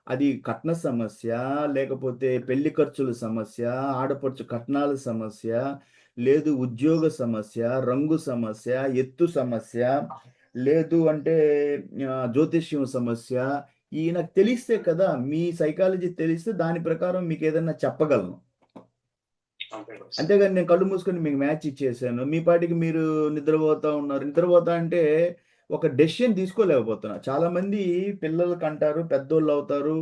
అది కట్న సమస్య, లేకపోతే పెళ్లి ఖర్చుల సమస్య, ఆడపడుచు కట్నాల సమస్య, లేదు ఉద్యోగ సమస్య, రంగు సమస్య, ఎత్తు సమస్య, లేదు అంటే జ్యోతిష్యం సమస్య. నాకు తెలిస్తే కదా! మీ సైకాలజీ తెలిస్తే దాని ప్రకారం మీకేదన్నా చెప్పగలను. అంతేగాని నేను కళ్ళు మూసుకొని మీకు మ్యాచ్ ఇచ్చేసాను. మీ పాటికి మీరు నిద్రపోతా ఉన్నారు. నిద్రపోతా అంటే ఒక డెసిషన్ తీసుకోలేకపోతున్నా. చాలామంది పిల్లలు కంటారు, పెద్దోళ్ళవుతారు.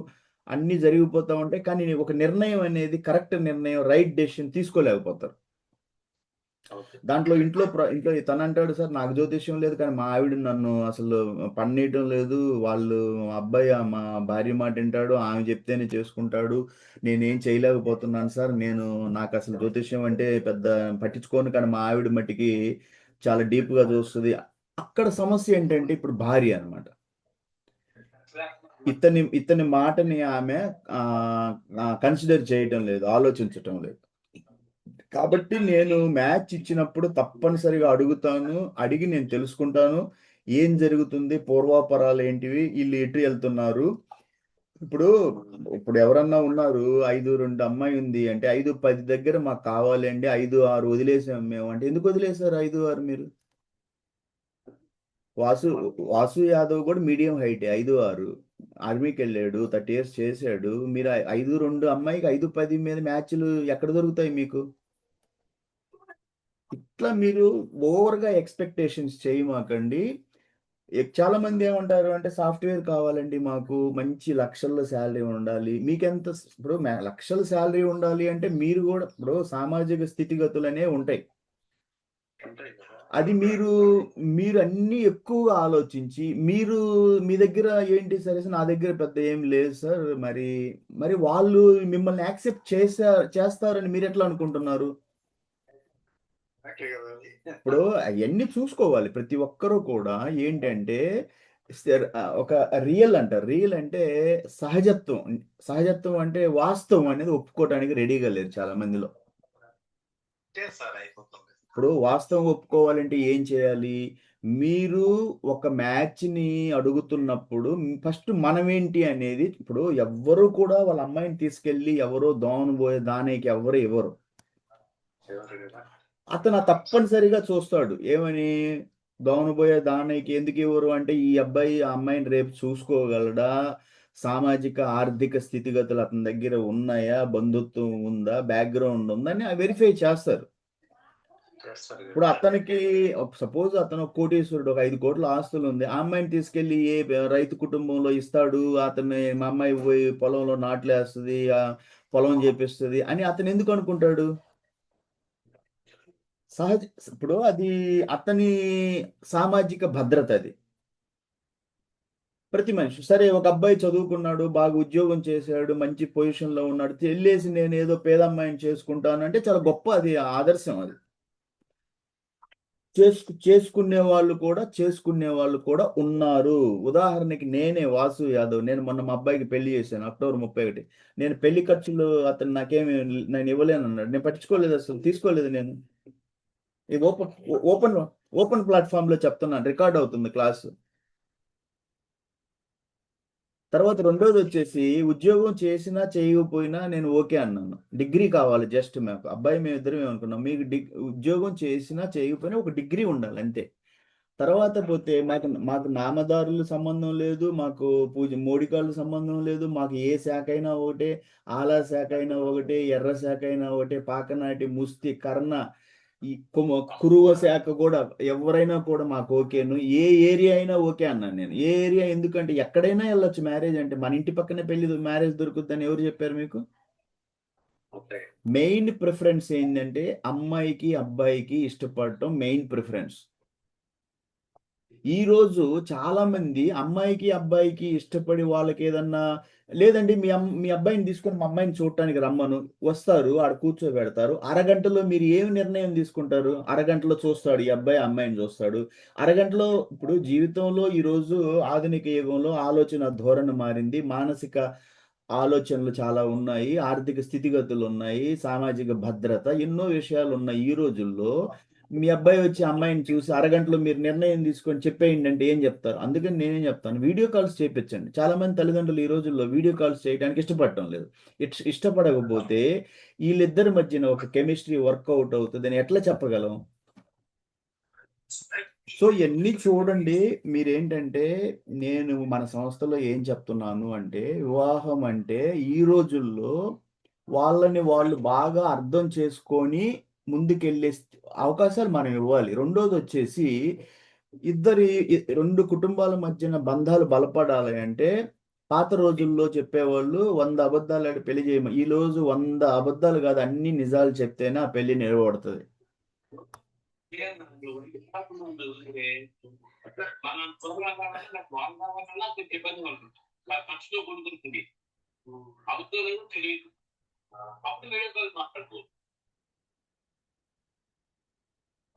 అన్నీ జరిగిపోతా ఉంటాయి. కానీ ఒక నిర్ణయం అనేది కరెక్ట్ నిర్ణయం, రైట్ డెసిషన్ తీసుకోలేకపోతారు. దాంట్లో ఇంట్లో తనంటాడు సార్ నాకు జ్యోతిష్యం లేదు. కానీ మా ఆవిడ నన్ను అసలు పడనీయటం లేదు. మా అబ్బాయి మా భార్య మాట ఇంటాడు. ఆమె చెప్తేనే చేసుకుంటాడు. నేనేం చేయలేకపోతున్నాను సార్. నాకసలు జ్యోతిష్యం అంటే పెద్ద పట్టించుకోను. కానీ మా ఆవిడ మట్టికి చాలా డీప్‌గా చూస్తది. అక్కడ సమస్య ఏంటంటే ఇప్పుడు భార్య అన్నమాట. ఇతని మాటని ఆమె కన్సిడర్ చేయటం లేదు. ఆలోచించటం లేదు. కాబట్టి నేను మ్యాచ్ ఇచ్చినప్పుడు తప్పనిసరిగా అడుగుతాను. అడిగి నేను తెలుసుకుంటాను. ఏం జరుగుతుంది? పూర్వాపరాలు ఏంటివి? ఈళ్ళు ఎటు ఎళ్తున్నారు? ఇప్పుడు ఇప్పుడు ఎవరన్నా ఉన్నారు. 5, 2 అమ్మాయి ఉంది అంటే 5, 10 దగ్గర మాకు కావాలండి. 5, 6 వదిలేసాం మేము అంటే ఎందుకు వదిలేసారు 5, 6 మీరు? వాసు వాసు యాదవ్ కూడా మీడియం హైటే 5, 6 ఆర్మీకెళ్ళాడు. 30 ఇయర్స్ చేశాడు. మీరు 5, 2 అమ్మాయికి 5, 10 మీద మ్యాచ్‌లు ఎక్కడ దొరుకుతాయి మీకు? ఇట్లా మీరు ఓవర్‌గా ఎక్స్‌పెక్టేషన్స్ చేయమాకండి. చాలా మంది ఏమంటారు అంటే సాఫ్ట్‌వేర్ కావాలండి మాకు. మంచి లక్షల్లో సాలరీ ఉండాలి. మీకెంత ఇప్పుడు లక్షల సాలరీ ఉండాలి అంటే మీరు గూడా ఇప్పుడు సామాజిక స్థితిగతులనేవి ఉంటాయి. ఉంటాయి కదా. అది మీరు అన్నీ ఎక్కువగా ఆలోచించి మీరు మీ దగ్గర ఏంటి సరే నా దగ్గర పెద్ద ఏం లేదు సార్. మరి వాళ్ళు మిమ్మల్ని యాక్సెప్ట్ చేస్తారని మీరెట్లా అనుకుంటున్నారు? కరెక్టే కదా అది. ఇప్పుడు అయన్నీ చూసుకోవాలి. ప్రతి ఒక్కరు కూడా ఏంటంటే ఒక రియల్ అంటారు. రియల్ అంటే సహజత్వం. సహజత్వం అంటే వాస్తవం అనేది ఒప్పుకోవడానికి రెడీగా లేరు చాలా మందిలో. చేస్తారు అయిపోతుంది. ఇప్పుడు వాస్తవం ఒప్పుకోవాలంటే ఏం చేయాలి? మీరు ఒక మ్యాచ్‌ని అడుగుతున్నప్పుడు ఫస్ట్ మనమేంటి అనేది ఇప్పుడు ఎవ్వరు కూడా వాళ్ళ అమ్మాయిని తీసుకెళ్ళి ఎవరో దోవన పోయే దానయ్యకి ఎవ్వరు ఇవ్వరు. ఎవరు కదా. అతను తప్పనిసరిగా చూస్తాడు. ఏమని? దోవనబోయే దానయ్యకి ఎందుకివ్వరు అంటే, ఈ అబ్బాయి ఆ అమ్మాయిని రేపు చూసుకోగలడా? సామాజిక, ఆర్థిక స్థితిగతులు అతని దగ్గర ఉన్నాయా? బంధుత్వం ఉందా? బ్యాక్‌గ్రౌండ్ ఉందా? అని వెరిఫై చేస్తారు. చేస్తారు ఇప్పుడు కదా. అతనికి సపోజ్ అతను ఒక కోటీశ్వరుడు. ఒక 5,00,00,000 ఆస్తులుంది. ఆ అమ్మాయిని తీసుకెళ్ళి రైతు కుటుంబంలో ఇస్తాడు. మా అమ్మాయి పోయి పొలంలో నాట్లేస్తది. పొలం చేపిస్తది అని అతనెందుకు అనుకుంటాడు? సహజ ఇప్పుడు అది అతని సామాజిక భద్రత అది. ప్రతి మనిషి సరే ఒక అబ్బాయి చదువుకున్నాడు, బాగా ఉద్యోగం చేశాడు, మంచి పొజిషన్‌లో ఉన్నాడు. ఎళ్ళేసి నేనేదో పేదమ్మాయిని చేసుకుంటానంటే చాలా గొప్ప అది ఆదర్శం అది. చేసుకునే వాళ్ళు కూడా ఉన్నారు. ఉదాహరణకి నేనే వాసు యాదవ్. నేను మొన్న మా అబ్బాయికి పెళ్లి చేశాను. అక్టోబర్ 31. నేను పెళ్లి ఖర్చులు అతను నేను ఇవ్వలేనన్నాడు. నేను పట్టించుకోలేదసలు. తీసుకోలేదు నేను. ఇది ఓపెన్ ఓపెన్ ప్లాట్‌ఫార్మ్‌లో చెప్తున్నాను. రికార్డ్ అవుతుంది క్లాసు. తర్వాత రెండోదొచ్చేసి ఉద్యోగం చేసినా, చేయకపోయినా నేను ఓకే అన్నాను. డిగ్రీ కావాలి జస్ట్ మాకు. మేమిద్దరం ఏమనుకున్నాం, మీకు ఉద్యోగం చేసినా, చేయకపోయినా ఒక డిగ్రీ ఉండాలి అంతే. తర్వాత పోతే మాకు మాకు నామదారులు సంబంధం లేదు. మాకు మోడికాళ్ళు సంబంధం లేదు. మాకు ఏ శాఖ అయినా ఒకటే, ఆలా శాఖ అయినా ఒకటే, ఎర్ర శాఖ అయినా ఒకటే, పాకనాటి, ముస్తి, కర్ణ, ఈ కురువ శాఖ కూడా ఎవరైనా కూడా మాకు ఓకేను. ఏ ఏరియా అయినా ఓకే అన్నాను నేను. ఏ ఏరియా ఎందుకంటే ఎక్కడైనా ఎళ్ళొచ్చు మ్యారేజ్ అంటే. మన ఇంటి పక్కనే మ్యారేజ్ దొరుకుద్దని ఎవరు చెప్పారు మీకు? ఉంటాయి. మెయిన్ ప్రిఫరెన్స్ ఏందంటే అమ్మాయికి, అబ్బాయికి ఇష్టపడటం మెయిన్ ప్రిఫరెన్స్. ఈరోజు చాలామంది అమ్మాయికి, అబ్బాయికి ఇష్టపడి వాళ్ళకేదన్నా లేదండి మీ అబ్బాయిని తీసుకొని మా అమ్మాయిని చూడటానికి రమ్మను. వస్తారు. ఆడ కూర్చోబెడతారు. అరగంటలో మీరు ఏమి నిర్ణయం తీసుకుంటారు? అరగంటలో చూస్తాడు. ఈ అబ్బాయి అమ్మాయిని చూస్తాడు. అరగంటలో ఇప్పుడు జీవితంలో ఈరోజు ఆధునిక యుగంలో ఆలోచన ధోరణి మారింది. మానసిక ఆలోచనలు చాలా ఉన్నాయి. ఆర్థిక స్థితిగతులున్నాయి. సామాజిక భద్రత ఎన్నో విషయాలున్నాయి. ఈ రోజుల్లో మీ అబ్బాయి వచ్చి అమ్మాయిని చూసి అరగంటలో మీరు నిర్ణయం తీసుకొని చెప్పేయండి అంటే ఏం చెప్తారు? అందుకని నేనేం చెప్తాను వీడియో కాల్స్ చేపిచ్చండి. చాలామంది తల్లిదండ్రులు ఈ రోజుల్లో వీడియో కాల్స్ చేయడానికి ఇష్టపడటం లేదు. ఇష్టపడకపోతే ఈళ్ళిద్దరి మధ్యన ఒక కెమిస్ట్రీ వర్కౌట్ అవుతదని ఎట్లా చెప్పగలం? సో ఇయన్నీ చూడండి. మీరేంటంటే నేను మన సంస్థలో ఏం చెప్తున్నాను అంటే వివాహం అంటే ఈ రోజుల్లో వాళ్ళని వాళ్ళు బాగా అర్థం చేసుకొని ముందుకెళ్ళే అవకాశాలు మనం ఇవ్వాలి. రెండోదొచ్చేసి 2 కుటుంబాల మధ్యన బంధాలు బలపడాలి అంటే పాత రోజుల్లో చెప్పేవాళ్ళు 100 అబద్ధాలాడి పెళ్లి ఈ రోజు 100 అబద్ధాలు కాదు అన్ని నిజాలు చెప్తేనే ఆ పెళ్లి నిలబడతది. మనం త్వరగా కావాలంటే నాకు వాళ్ళు కావాలన్నా కొంచెం ఇబ్బంది పడుతుంది. ఖర్చుతో కూడుకుంటుంది. అవుతుందో తెలియదు. అప్పుడు వీడియో కాల్ మాట్లాడుకో.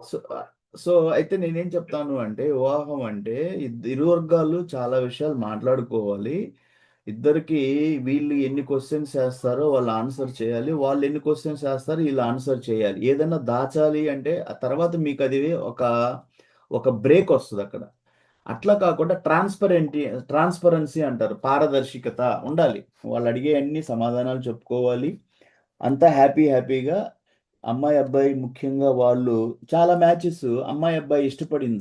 సో సో, అయితే నేనేం చెప్తాను అంటే, వివాహం అంటే ఇరు వర్గాలు చాలా విషయాలు మాట్లాడుకోవాలి. ఇద్దరికి వీళ్ళు ఎన్ని క్వశ్చన్స్ వేస్తారో వాళ్ళు ఆన్సర్ చేయాలి, వాళ్ళు ఎన్ని క్వశ్చన్స్ వేస్తారో వీళ్ళు ఆన్సర్ చేయాలి. ఏదైనా దాచాలి అంటే ఆ తర్వాత మీకు అది ఒక ఒక బ్రేక్ వస్తుంది అక్కడ. అట్లా కాకుండా ట్రాన్స్పరెన్సీ అంటారు, పారదర్శకత ఉండాలి. వాళ్ళు అడిగే అన్ని సమాధానాలు చెప్పుకోవాలి. అంతా హ్యాపీగా అమ్మాయి అబ్బాయి ముఖ్యంగా వాళ్ళు చాలా మ్యాచెస్ అమ్మాయి అబ్బాయి ఇష్టపడిన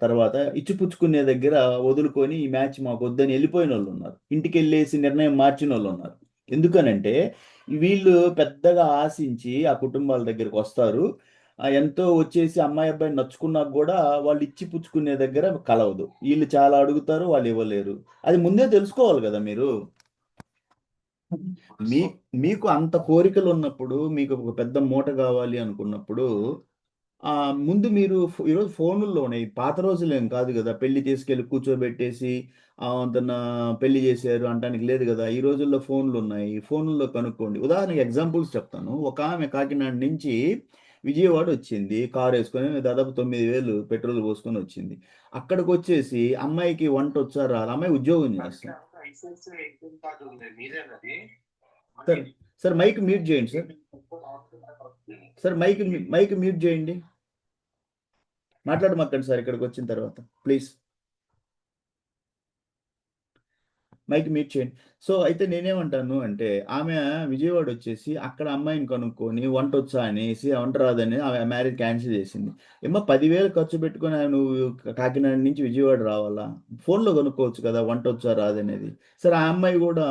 తర్వాత ఇచ్చిపుచ్చుకునే దగ్గర వదులుకొని ఈ మ్యాచ్ మాకు వద్దని వెళ్ళిపోయిన వాళ్ళు ఉన్నారు. ఇంటికి వెళ్ళేసి నిర్ణయం మార్చిన వాళ్ళు ఉన్నారు. ఎందుకనంటే వీళ్ళు పెద్దగా ఆశించి ఆ కుటుంబాల దగ్గరికి వస్తారు. ఎంతో వచ్చేసి అమ్మాయి అబ్బాయిని నచ్చుకున్నాక కూడా వాళ్ళు ఇచ్చి పుచ్చుకునే దగ్గర కలవదు. వీళ్ళు చాలా అడుగుతారు, వాళ్ళు ఇవ్వలేరు. అది ముందే తెలుసుకోవాలి కదా మీరు. మీ మీకు అంత కోరికలు ఉన్నప్పుడు, మీకు ఒక పెద్ద మూట కావాలి అనుకున్నప్పుడు ముందు మీరు ఈరోజు ఫోనుల్లో ఉన్నాయి. పాత రోజులేం కాదు కదా! పెళ్లి చేసుకెళ్ళి కూర్చోబెట్టేసి తన పెళ్లి చేశారు అనటానికి లేదు కదా! ఈ రోజుల్లో ఫోన్లున్నాయి. ఫోనుల్లో కనుక్కోండి. ఉదాహరణకి ఎగ్జాంపుల్స్ చెప్తాను. ఒక ఆమె కాకినాడ నుంచి విజయవాడ వచ్చింది. కారేసుకొని దాదాపు 9,000 పెట్రోల్ పోసుకొని వచ్చింది. అక్కడికొచ్చేసి అమ్మాయికి వంటొచ్చా రాదా? అమ్మాయి ఉద్యోగం చేస్తుంది. సార్, సార్ మైక్ మ్యూట్ చేయండి సార్. సార్ మైక్ మ్యూట్ చేయండి. మాట్లాడమాకండి సార్ ఇక్కడికి వచ్చిన తర్వాత ప్లీజ్. మైక్ మ్యూట్ చేయండి. సో అయితే నేనేమంటాను అంటే ఆమె విజయవాడ వచ్చేసి అక్కడ అమ్మాయిని కనుక్కొని వంట వచ్చా అనేసి వంట రాదని ఆమె మ్యారేజ్ క్యాన్సిల్ చేసింది. ఏమో 10,000 ఖర్చు పెట్టుకొని నువ్వు కాకినాడ నుంచి విజయవాడ రావాలా? ఫోన్లో కనుక్కోవచ్చు కదా వంట వచ్చా రాదనేది. సరే ఆ అమ్మాయి కూడా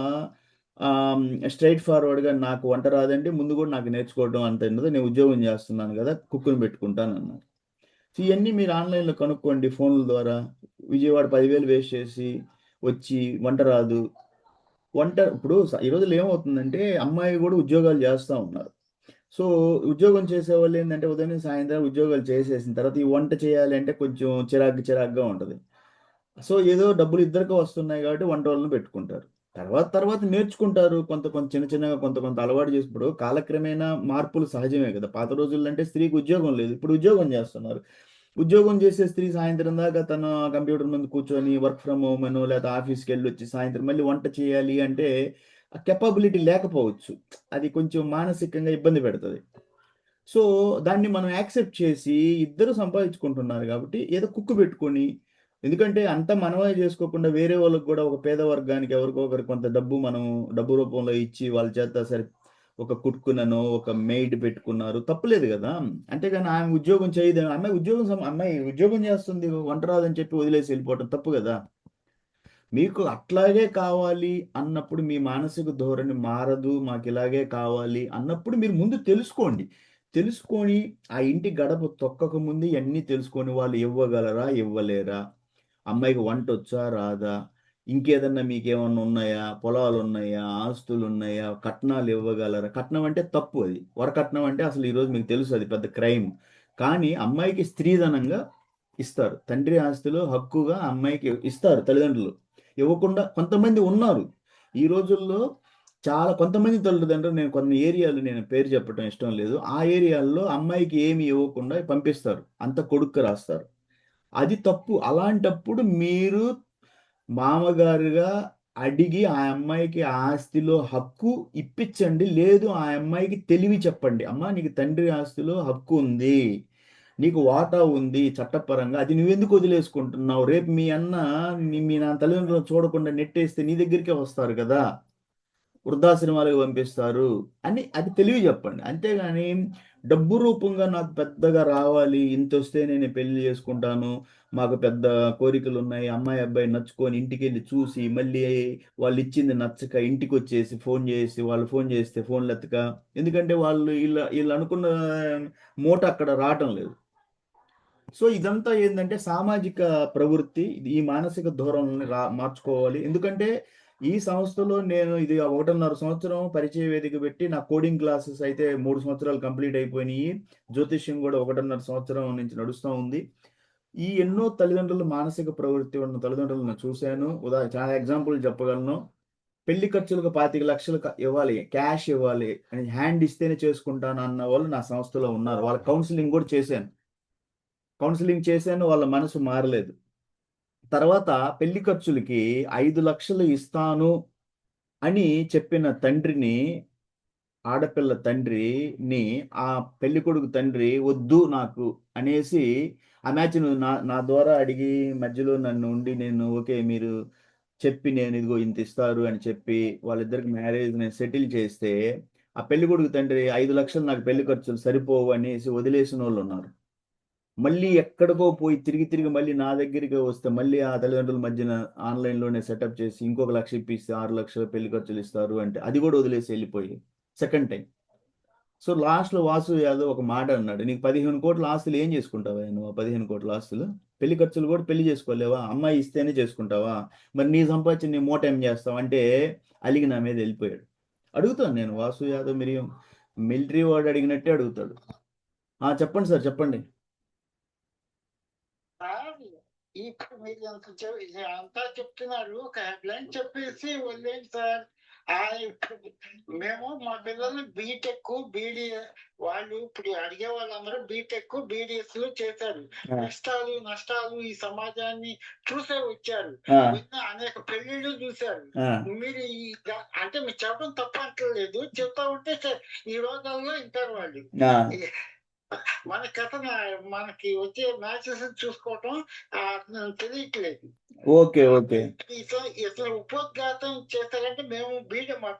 స్ట్రైట్ ఫార్వర్డ్గా నాకు వంట రాదంటే ముందు కూడా నాకు నేర్చుకోవడం అంత ఉన్నది, నేను ఉద్యోగం చేస్తున్నాను కదా కుక్కుని పెట్టుకుంటాను అన్నారు. సో ఇవన్నీ మీరు ఆన్లైన్లో కనుక్కోండి ఫోన్ల ద్వారా. విజయవాడ 10,000 వేస్ట్ చేసి వచ్చి వంట రాదు. ఇప్పుడు ఈ రోజుల్లో ఏమవుతుందంటే అమ్మాయి కూడా ఉద్యోగాలు చేస్తూ ఉన్నారు. సో ఉద్యోగం చేసేవాళ్ళు ఏంటంటే ఉదయం సాయంత్రం ఉద్యోగాలు చేసేసిన తర్వాత ఈ వంట చేయాలి అంటే కొంచెం చిరాగ్గా ఉంటుంది. సో ఏదో డబ్బులు ఇద్దరికి వస్తున్నాయి కాబట్టి వంట వాళ్ళని పెట్టుకుంటారు. తర్వాత నేర్చుకుంటారు. కొంత కొంత చిన్నగా కొంత అలవాటు చేసి ఇప్పుడు కాలక్రమేణా మార్పులు సహజమే కదా! పాత రోజుల్లో అంటే స్త్రీకి ఉద్యోగం లేదు. ఇప్పుడు ఉద్యోగం చేస్తున్నారు. ఉద్యోగం చేసే స్త్రీ సాయంత్రం దాకా తను కంప్యూటర్ ముందు కూర్చొని వర్క్ ఫ్రమ్ హోమ్ అనో లేదా ఆఫీస్కి వెళ్ళి వచ్చి సాయంత్రం మళ్ళీ వంట చేయాలి అంటే ఆ కెపబిలిటీ లేకపోవచ్చు. అది కొంచెం మానసికంగా ఇబ్బంది పెడుతుంది. సో దాన్ని మనం యాక్సెప్ట్ చేసి ఇద్దరు సంపాదించుకుంటున్నారు కాబట్టి ఏదో కుక్కు పెట్టుకొని, ఎందుకంటే అంతా మనమే చేసుకోకుండా వేరే వాళ్ళకి కూడా ఒక పేద వర్గానికి ఎవరికో ఒకరికి కొంత డబ్బు రూపంలో ఇచ్చి వాళ్ళ చేత సరే ఒక కుక్కుననో ఒక మెయిడ్ పెట్టుకున్నారు, తప్పులేదు కదా! అంతేగాని ఆమె ఉద్యోగం చేయదు, అమ్మాయి ఉద్యోగం చేస్తుంది వంట రాదని చెప్పి వదిలేసి వెళ్ళిపోవటం తప్పు కదా! మీకు అట్లాగే కావాలి అన్నప్పుడు మీ మానసిక ధోరణి మారదు. మాకిలాగే కావాలి అన్నప్పుడు మీరు ముందు తెలుసుకోండి. తెలుసుకొని ఆ ఇంటి గడప తొక్కక ముందు ఇయన్నీ తెలుసుకొని వాళ్ళు ఇవ్వగలరా? ఇవ్వలేరా? అమ్మాయికి వంటొచ్చా? రాదా? ఇంకేదన్నా మీకేమన్నా ఉన్నాయా? పొలాలున్నాయా? ఆస్తులున్నాయా? కట్నాలు ఇవ్వగలరా? కట్నం అంటే తప్పు అది. వరకట్నం అంటే అసలు ఈరోజు మీకు తెలుసు అది పెద్ద క్రైమ్. కానీ అమ్మాయికి స్త్రీధనంగా ఇస్తారు. తండ్రి ఆస్తిలో హక్కుగా అమ్మాయికి ఇస్తారు తల్లిదండ్రులు. ఇవ్వకుండా కొంతమంది ఉన్నారు. ఈ రోజుల్లో చాలా కొంతమంది తల్లిదండ్రులు కొన్ని ఏరియాలు నేను పేరు చెప్పడం ఇష్టం లేదు. ఆ ఏరియాల్లో అమ్మాయికి ఏమి ఇవ్వకుండా పంపిస్తారు. అంతా కొడుక్కి రాస్తారు. అది తప్పు. అలాంటప్పుడు మీరు మామగారుగా అడిగి ఆ అమ్మాయికి ఆ ఆస్తిలో హక్కు ఇప్పించండి. లేదు ఆ అమ్మాయికి తెలివి చెప్పండి. అమ్మా నీకు తండ్రి ఆస్తిలో హక్కు ఉంది. నీకు వాటా ఉంది చట్టపరంగా. అది నువ్వెందుకు వదిలేసుకుంటున్నావు? రేపు మీ నా తల్లిదండ్రులను చూడకుండా నెట్టేస్తే నీ దగ్గరికే వస్తారు కదా! వృద్ధాశ్రమాలకు పంపిస్తారు అని అది తెలివి చెప్పండి. అంతేగాని డబ్బు రూపంగా నాకు పెద్దగా రావాలి, ఇంతొస్తే నేను పెళ్లి చేసుకుంటాను, మాకు పెద్ద కోరికలున్నాయి, అమ్మాయి అబ్బాయి నచ్చుకొని ఇంటికెళ్ళి చూసి మళ్ళీ వాళ్ళు ఇచ్చింది నచ్చక ఇంటికొచ్చేసి వాళ్ళు ఫోన్ చేస్తే ఫోన్లు ఎత్తక, ఎందుకంటే వాళ్ళు వీళ్ళు అనుకున్న మూట అక్కడ రావటం లేదు. సో ఇదంతా ఏందంటే సామాజిక ప్రవృత్తి. ఈ మానసిక ధోరణిని మార్చుకోవాలి. ఎందుకంటే ఈ సంస్థలో నేను ఇది 1.5 సంవత్సరం పరిచయ వేదిక పెట్టి నా కోడింగ్ క్లాసెస్ అయితే 3 సంవత్సరాలు కంప్లీట్ అయిపోయినాయి. జ్యోతిష్యం కూడా 1.5 సంవత్సరం నుంచి నడుస్తా ఉంది. ఈ ఎన్నో తల్లిదండ్రుల మానసిక ప్రవృత్తి ఉన్న తల్లిదండ్రులను చూశాను. చాలా ఎగ్జాంపుల్ చెప్పగలను. పెళ్లి ఖర్చులకు 25,00,000 ఇవ్వాలి, క్యాష్ ఇవ్వాలి అని హ్యాండ్ ఇస్తేనే చేసుకుంటాను అన్న వాళ్ళు నా సంస్థలో ఉన్నారు. వాళ్ళ కౌన్సిలింగ్ కూడా చేశాను. వాళ్ళ మనసు మారలేదు. తర్వాత పెళ్లి ఖర్చులకి 5,00,000 ఇస్తాను అని చెప్పిన తండ్రిని, ఆడపిల్ల తండ్రిని, ఆ పెళ్ళికొడుకు తండ్రి వద్దు నాకు అనేసి ఆ మ్యాచ్‌ను నా ద్వారా అడిగి మధ్యలో నన్ను ఉండి నేను ఓకే. మీరు చెప్పి నేను ఇదిగో ఇంత ఇస్తారు అని చెప్పి వాళ్ళిద్దరికి మ్యారేజ్ నేను సెటిల్ చేస్తే, ఆ పెళ్ళికొడుకు తండ్రి 5,00,000 నాకు పెళ్లి ఖర్చులు సరిపోవు అనేసి వదిలేసినోళ్ళున్నారు. మళ్ళీ ఎక్కడికో పోయి తిరిగి, తిరిగి మళ్ళీ నా దగ్గరికే వస్తే, మళ్ళీ ఆ తల్లిదండ్రుల మధ్యన ఆన్‌లైన్‌లోనే సెటప్ చేసి, ఇంకొక 1,00,000 ఇప్పిస్తే 6,00,000 పెళ్లి ఖర్చులిస్తారు అంటే, అది గూడా వదిలేసి ఎళ్ళిపోయి సెకండ్ టైమ్. సో, లాస్ట్‌లో వాసు యాదవ్ ఒక మాట అన్నాడు. "నీకు 15,00,00,000 ఆస్తులు ఏం చేసుకుంటావయ్యా నువ్వు ఆ 15,00,00,000 ఆస్తులు? పెళ్లి ఖర్చులు గూడా పెళ్లి చేసుకోలేవా? అమ్మాయి ఇస్తేనే చేసుకుంటావా? మరి నీ సంపాదించింది నీ మూట ఏం చేస్తావు?" అంటే అలిగి నా మీద ఎళ్ళిపోయాడు. అడుగుతాను నేను వాసు యాదవ్ మిలిటరీ వాడు అడిగినట్టే అడుగుతాడు. ఆ! చెప్పండి సార్ చెప్పండి. సార్, ఇప్పుడు మీరు అంతా చెప్తున్నారు. ఒక హెడ్‌లైన్ చెప్పేసి వదిలేయండి సార్. ఇప్పుడు మేము మా పిల్లల్ని బీటెక్, బీడీ వాళ్ళు ఇప్పుడు అడిగే వాళ్ళందరూ బీటెక్, బీడీఎస్‌లు చేశారు. ఆ! నష్టాలు ఈ సమాజాన్ని చూసే వచ్చారు. ఆ! అనేక పెళ్ళిళ్ళు చూసారు. ఆ! మీరు అంటే మీరు చెప్పడం తప్పు అంటలేదు. చెప్తా ఉంటే ఈ రోజుల్లో ఇంటారు వాళ్ళు. ఆ! మన కథ మనకి వచ్చే మ్యాచెస్ చూసుకోవటం తెలియట్లేదు. ఓకే. ఓకే. ఇట్లా ఉపోద్ఘాతం చేస్తారంటే మేము బీట మా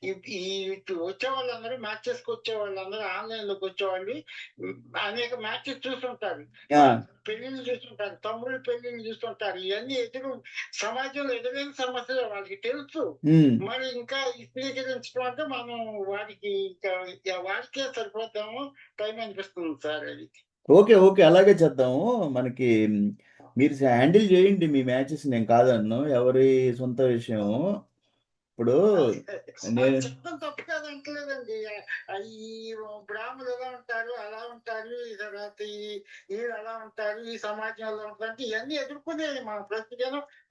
ఈ ఈ ఇటు వచ్చే వాళ్ళందరూ మ్యాచెస్ కి వచ్చే వాళ్ళందరూ ఆన్లైన్ లోకి వచ్చేవాళ్ళు అనేక మ్యాచెస్ చూస్తుంటారు. ఆ! పెళ్లిళ్ళు చూస్తుంటారు, తమ్ముళ్ళు పెళ్లిళ్ళు చూస్తుంటారు. ఇవన్నీ సమాజంలో ఎదురైన సమస్యలు వాళ్ళకి తెలుసు. హ్మ్. మరి ఇంకా విశదీకరించడం అంటే మనం వాడికి వాడికే సరిపోతాము టైం అనిపిస్తుంది సార్ అది. ఓకే. ఓకే. అలాగే చేద్దాము. మనకి మీరు హ్యాండిల్ చేయండి మీ మ్యాచెస్ నేను కాదనను. ఎవరి సొంత విషయం. ఇప్పుడు అది నేను చెప్పడం తప్పు కాదు అంటలేదండి. ఈ బ్రాహ్మణులు ఎలా ఉంటారు, అలా ఉంటారు. ఈ తర్వాత వీళ్ళు అలా ఉంటారు, ఈ సమాజం ఎలా ఉంటారు అంటే ఇవన్నీ ఎదుర్కొనేది మనం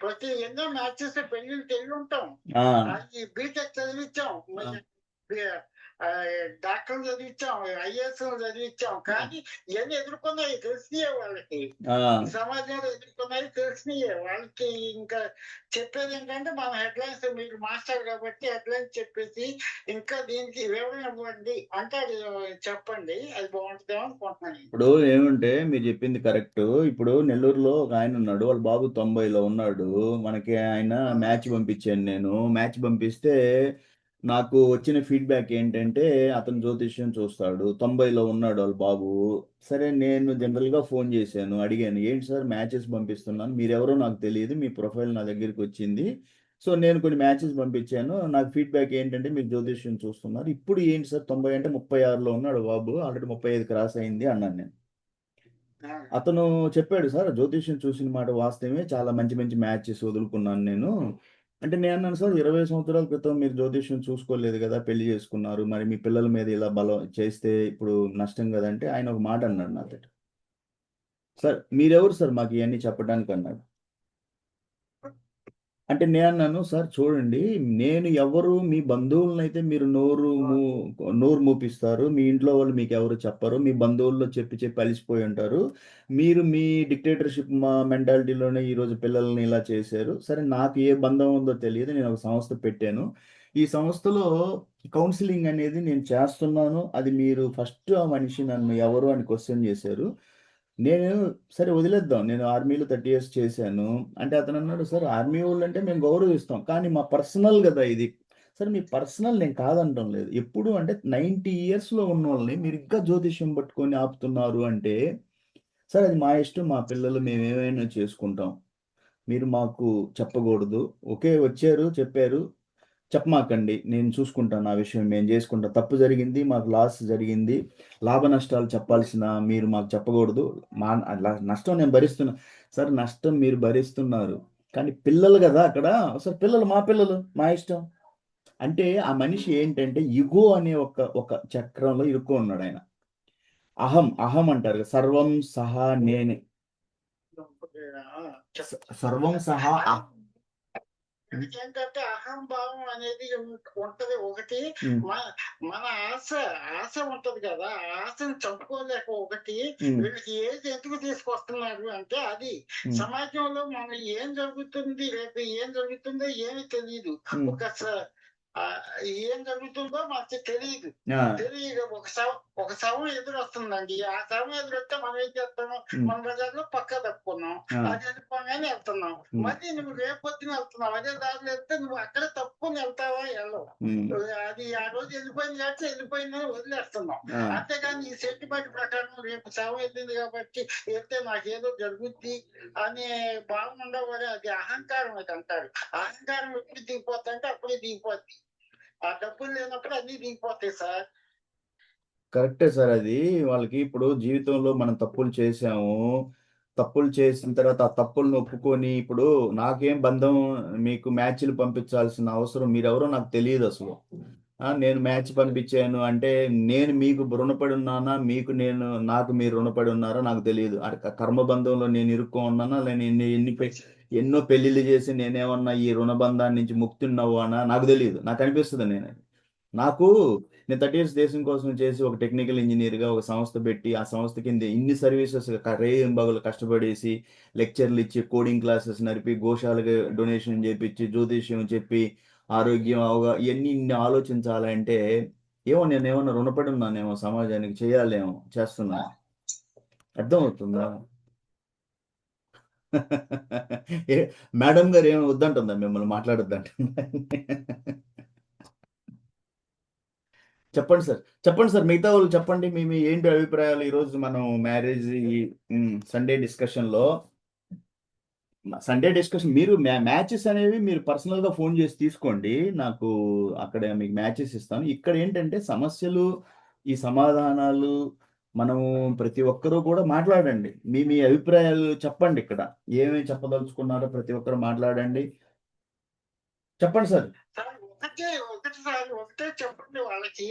ప్రతి ఎన్నో మ్యాచెస్ పెళ్లిళ్ళు ఉంటాం. ఆ! అది బీటెక్ చదివించాం. ఆ! డాక్టర్లు చదివించాం, ఐఏఎస్ చదివించాం. కానీ ఇవన్నీ ఎదుర్కొన్నాయి తెలిసినాయే వాళ్ళకి. ఆ! ఈ సమాజంలో ఎదుర్కొన్నాయి తెలిసినాయే వాళ్ళకి. ఇంకా చెప్పేది ఏంటంటే మన హెడ్లైన్స్ మీరు మాస్టర్ కాబట్టి హెడ్లైన్స్ చెప్పేసి ఇంకా దీనికి వివరణ ఇవ్వండి అంటే అది చెప్పండి. అది బాగుంటుందేమో అనుకుంటున్నాను. ఇప్పుడు ఏమంటే మీరు చెప్పింది కరెక్టు. ఇప్పుడు నెల్లూరులో ఒక ఆయనున్నాడు. వాళ్ళ బాబు 90లో ఉన్నాడు. మనకి ఆయన మ్యాచ్ పంపించాను నేను. మ్యాచ్ పంపిస్తే నాకు వచ్చిన ఫీడ్‌బ్యాక్ ఏంటంటే అతను జ్యోతిష్యం చూస్తాడు. 90లో ఉన్నాడు వాళ్ళ బాబు. సరే నేను జనరల్‌గా ఫోన్ చేశాను. అడిగాను. "ఏంటి సార్ మ్యాచెస్ పంపిస్తున్నాను. మీరెవరో నాకు తెలీదు. మీ ప్రొఫైల్ నా దగ్గరికొచ్చింది. సో, నేను కొన్ని మ్యాచెస్ పంపించాను. నాకు ఫీడ్‌బ్యాక్ ఏంటంటే మీరు జ్యోతిష్యం చూస్తున్నారు. ఇప్పుడు ఏంటి సార్ 90 అంటే 36లో ఉన్నాడు బాబు. ఆల్రెడీ 35 క్రాస్ అయింది" అన్నాను నేను. ఆ. అతను చెప్పాడు సార్ జ్యోతిష్యం చూసిన మాట వాస్తవమే. చాలా మంచి మంచి మ్యాచెస్ వదులుకున్నాను నేను. అంటే నేనన్నాను సార్ 20 సంవత్సరాల క్రితం మీరు జ్యోతిష్యం చూసుకోలేదు గదా! పెళ్లి చేసుకున్నారు. మరి మీ పిల్లల మీద ఇలా బలం చేస్తే ఇప్పుడు నష్టం గదంటే ఆయన ఒక మాట అన్నాడు నాతోటి. సార్ మీరెవరు సార్ మాకు ఇయన్నీ చెప్పడానికి అన్నాడు. అంటే నేనన్నాను, "సార్ చూడండి, నేను ఎవరు మీ బంధువులనైతే మీరు నోరు మూపిస్తారు. మీ ఇంట్లో వాళ్ళు మీకెవరు చెప్పరు. మీ బంధువుల్లో చెప్పి చెప్పి అలిసిపోయి ఉంటారు. మీరు మీ డిక్టేటర్‌షిప్ మెంటాలిటీలోనే ఈరోజు పిల్లల్ని ఇలా చేశారు. సరే నాకు ఏ బంధం ఉందో తెలియదు. నేను ఒక సంస్థ పెట్టాను. ఈ సంస్థలో కౌన్సెలింగ్ అనేది నేను చేస్తున్నాను. అది మీరు ఫస్ట్ ఆ మనిషి నన్ను ఎవరు అని క్వెషన్ చేశారు. నేను సరే వదిలేద్దాం. నేను ఆర్మీలో 30 ఇయర్స్ చేశాను. అంటే అతనన్నాడు, "సార్ ఆర్మీ వోళ్ళంటే మేము గౌరవిస్తాం. కానీ మా పర్సనల్ గదా ఇది." సరే మీ పర్సనల్ నేను కాదనటం లేదు. ఎప్పుడు అంటే 90 ఇయర్స్‌లో ఉన్నోళ్ళని మీరు ఇంకా జ్యోతిష్యం పట్టుకొని ఆపుతున్నారు అంటే, సరే అది మా ఇష్టం. మా పిల్లలు మేమేమైనా చేసుకుంటాం. మీరు మాకు చెప్పగూడదు. ఓకే. వచ్చారు, చెప్పారు. చెప్పమాకండి. నేను చూసుకుంటాను నా విషయం మేము జేసుకుంటాం. తప్పు జరిగింది. మాకు లాస్ జరిగింది. లాభ నష్టాలు చెప్పాల్సిన మీరు మాకు చెప్పగూడదు. నష్టం నేను భరిస్తున్నా. సార్ నష్టం మీరు భరిస్తున్నారు. కానీ పిల్లలు గదా అక్కడ. అసలు పిల్లలు మా పిల్లలు. మా ఇష్టం. అంటే ఆ మనిషి ఏంటంటే ఇగో అనే ఒక చక్రంలో ఇరుక్కున్నాడాయన. అహం అంటారు కదా! సర్వం సహా నేనే. ఆ, సర్వం సహా ఏంటంటే అహంభావం అనేది ఉంటది ఒకటి. హ్మ్. మన ఆశ ఉంటది కదా, ఆ ఆశను చంపుకోలేక ఒకటి హ్మ్. వీళ్ళకి ఏది ఎందుకు తీసుకొస్తున్నారు అంటే అది హ్మ్. సమాజంలో మన ఏం జరుగుతుంది రేపు ఏం జరుగుతుందో ఏమి తెలియదు. హ్మ్. ఒక ఆ, ఏం జరుగుతుందో మాకు తెలియదు. ఆ, తెలియదు ఒక శవం ఎదురొస్తుందండి. ఆ శవం ఎదురొస్తే మనం ఏం చేస్తున్నాం? ఉమ్, మన బజార్లో పక్క తప్పుకున్నాం. ఆ, అది వెళ్ళిపోగానే వెళ్తున్నాం. ఉమ్, మళ్ళీ నువ్వు రేపొద్దున వెళ్తున్నావు. అదే దారిలో వెళ్తే నువ్వు అక్కడే తప్పుకుని వెళ్తావా? వెళ్ళవు. ఉమ్, అది ఆ రోజు వెళ్ళిపోయింది కాబట్టి వెళ్ళిపోయిందని వదిలేస్తున్నాం. ఆ, అంతేగాని ఈ సెట్టిబాటి ప్రకారం రేపు శవం వెళ్ళింది కాబట్టి వెళ్తే నాకేదో జరుగుద్ది అనే భావన ఉండవు. అది అహంకారం అది అంటారు. అహంకారం ఎప్పుడు దిగిపోతుందంటే అప్పుడే దిగిపోద్ది. ఆ డబ్బులు లేనప్పుడు అన్ని దిగిపోతాయి సార్. కరెక్టే సార్. అది వాళ్ళకి ఇప్పుడు జీవితంలో మనం తప్పులు చేసాము, తప్పులు చేసిన తర్వాత ఆ తప్పులను ఒప్పుకొని, ఇప్పుడు నాకేం బంధం, మీకు మ్యాచ్లు పంపించాల్సిన అవసరం, మీరెవరో నాకు తెలియదు అసలు. నేను మ్యాచ్ పంపించాను అంటే నేను మీకు రుణపడి ఉన్నానా, నాకు మీరు రుణపడి ఉన్నారో నాకు తెలియదు. కర్మ బంధంలో నేను ఇరుక్కో ఉన్నానా, నేను ఎన్నో పెళ్లిళ్ళు చేసి నేనేమన్నా ఈ రుణబంధాన్ని నుంచి ముక్తున్నవానా నాకు తెలియదు. నాకు అనిపిస్తుంది నేను 30 ఇయర్స్ దేశం కోసం చేసి ఒక టెక్నికల్ ఇంజనీర్గా ఒక సంస్థ పెట్టి ఆ సంస్థ కింద ఇన్ని సర్వీసెస్ రేయింబగలు కష్టపడేసి లెక్చర్లు ఇచ్చి కోడింగ్ క్లాసెస్ నడిపి గోశాలకు డొనేషన్ చేపించి జ్యోతిష్యం చెప్పి ఆరోగ్యం ఇన్ని ఆలోచించాలంటే నేనేమన్నా రుణపడి ఉన్నానేమో, సమాజానికి చేయాలేమో, చేస్తున్నాను. అర్థమవుతుందా? మేడం గారు ఏమైనా వద్దంటుందా, మిమ్మల్ని మాట్లాడొద్దంటుందా? చెప్పండి సార్, మిగతా వాళ్ళు చెప్పండి. మీ ఏంటి అభిప్రాయాలు ఈరోజు మనం మ్యారేజ్ సండే డిస్కషన్లో. మీరు మ్యాచెస్ అనేవి మీరు పర్సనల్గా ఫోన్ చేసి తీసుకోండి. నాకు అక్కడ మీకు మ్యాచెస్ ఇస్తాను. ఇక్కడ ఏంటంటే సమస్యలు, ఈ సమాధానాలు, మనము ప్రతి ఒక్కరూ కూడా మాట్లాడండి. మీ అభిప్రాయాలు చెప్పండి. ఇక్కడ ఏమేమి చెప్పదలుచుకున్నారో ప్రతి ఒక్కరు మాట్లాడండి. చెప్పండి సార్. సార్ ఒకటే చెప్పండి వాళ్ళకి.